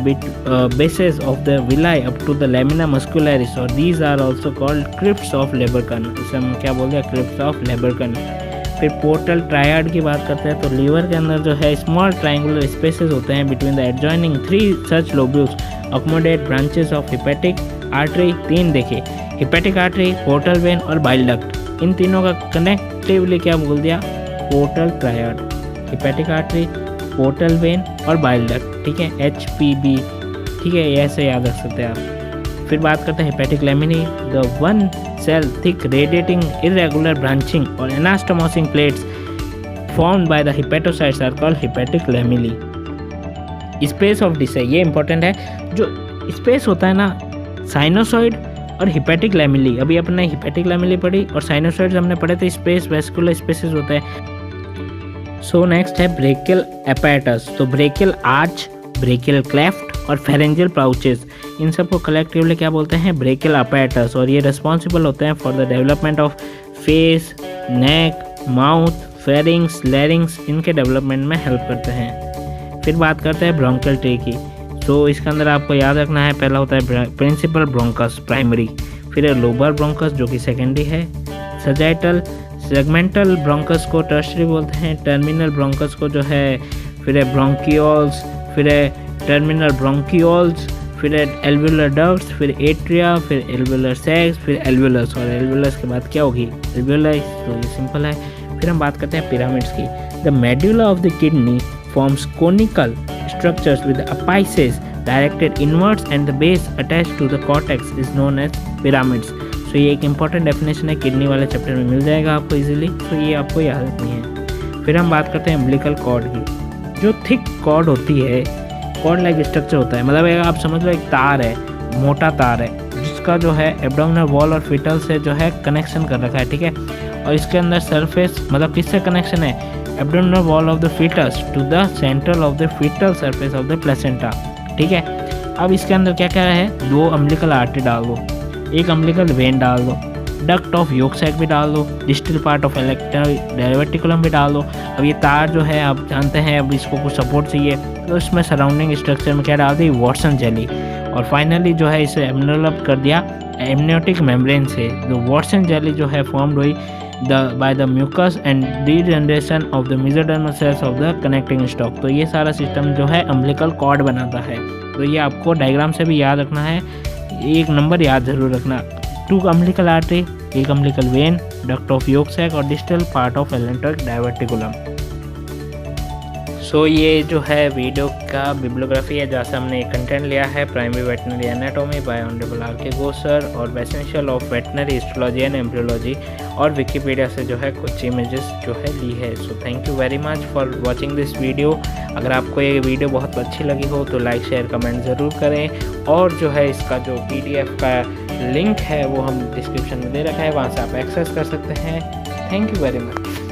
bases of the villi up to the lamina muscularis, और these are also called crypts of Leberkan। इसे हम क्या बोलते हैं, crypts of Leberkan। फिर पोर्टल ट्रायड की बात करते हैं, तो लीवर के अंदर जो है स्मॉल ट्रायंगुलर स्पेसेस होते हैं between the adjoining 3 such lobules accommodate branches of hepatic artery. 3 देखिए, हिपैटिक आर्टरी, पोर्टल वेन और बाइल डक्ट, इन तीनों का कनेक्टिवली क्या बोल दिया, portal triad. Hepatic artery, portal vein और बाइल डक्ट, ठीक है, HPB, ठीक है, ऐसे याद रख सकते हैं आप। फिर बात करते हैं hepatic laminae, the 1 cell thick radiating irregular branching और anastomosing plates formed by the hepatocytes are called hepatic laminae. Space of Disse है, ये इंपॉर्टेंट है, जो स्पेस होता है ना साइनोसॉइड और हिपैटिक लेमिली। अभी अपने हिपैटिक लेमिली पढ़ी और साइनोसॉइड्स हमने पढ़े थे, स्पेस वेस्कुलर स्पेसेस होते हैं। सो नेक्स्ट है ब्रेकियल एपेटस, तो ब्रेकियल आर्च, ब्रेकियल क्लेफ्ट और फेरेंजियल पाउचेस, इन सबको कलेक्टिवली क्या बोलते हैं, ब्रेकियल एपेटस। और ये रिस्पॉन्सिबल होते हैं for the development of face, neck, mouth, pharynx, लैरिंग्स, इनके डेवलपमेंट में हेल्प करते हैं। फिर बात करते हैं ब्रोंकियल ट्री की, तो इसके अंदर आपको याद रखना है, पहला होता है प्रिंसिपल ब्रोंकस प्राइमरी, फिर लोबर ब्रोंकस जो कि सेकेंडरी है, सजाइटल, सेगमेंटल ब्रोंकस को टर्शरी बोलते हैं, टर्मिनल ब्रोंकस को जो है, फिर ब्रोंकियोल्स, फिर टर्मिनल ब्रोंकियोल्स, फिर एल्वुलर डक्ट्स, फिर एट्रिया, फिर एल्वुलर सैक्स, फिर एल्वुलस, और एल्वुलस के बाद क्या होगी, एल्वुलाई। तो ये सिंपल है। फिर हम बात करते हैं पिरामिड्स की। The medulla of the kidney forms conical structures with apices directed inwards and the base attached to the cortex is known as pyramids. So ये एक इंपॉर्टेंट डेफिनेशन है, किडनी वाले चैप्टर में मिल जाएगा आपको इजीली, तो ये आपको याद रखनी है। फिर हम बात करते हैं अम्बिलिकल कॉर्ड की। जो थिक कॉर्ड होती है, कॉर्ड लाइक स्ट्रक्चर होता है, मतलब एक आप समझ लो एक तार है, मोटा तार है, जिसका जो है एब्डोमिनल वॉल और फीटल से जो है कनेक्शन कर रखा है, ठीक है। और इसके अंदर सरफेस, मतलब किससे कनेक्शन है, abdominal wall of the foetus to the central of the foetal surface of the placenta, ठीक है। अब इसके अंदर क्या क्या है, 2 अम्बिलिकल आर्टरी डाल दो, 1 अम्बिलिकल वेन डाल दो, डक्ट ऑफ योक सैक भी डाल दो, डिस्टल पार्ट ऑफ इलेक्ट्रल डायवर्टिकुलम भी डाल दो। अब ये तार जो है आप जानते हैं, अब इसको कुछ सपोर्ट चाहिए तो इसमें सराउंडिंग स्ट्रक्चर में क्या डाल दी, वॉटसन जेली। और फाइनली जो है इसे एनवेलप कर दिया एमनियोटिक मेम्ब्रेन से। जो वॉटसन जेली जो है फॉर्म्ड हुई by the mucus and degeneration of the mesodermal cells of the connecting stalk। तो ये सारा सिस्टम जो है अम्बिलिकल कॉर्ड बनाता है। तो ये आपको डायग्राम से भी याद रखना है, एक नंबर याद जरूर रखना, 2 umbilical artery, 1 umbilical vein, duct of yolk sac और distal part of electric diverticulum. So ये जो है वीडियो का बिब्लियोग्राफी है, जहाँ से हमने कंटेंट लिया है primary veterinary anatomy by honourable R K. Ghosh sir, और essential of veterinary histology and embryology, और विकीपीडिया से जो है कुछ इमेजेस जो है ली है। So thank you very much for watching this video. अगर आपको ये वीडियो बहुत अच्छी लगी हो तो लाइक शेयर कमेंट ज़रूर करें, और जो है इसका जो PDF का लिंक है वो हम डिस्क्रिप्शन में दे रखा है, वहाँ से आप एक्सेस कर सकते हैं। Thank you very much.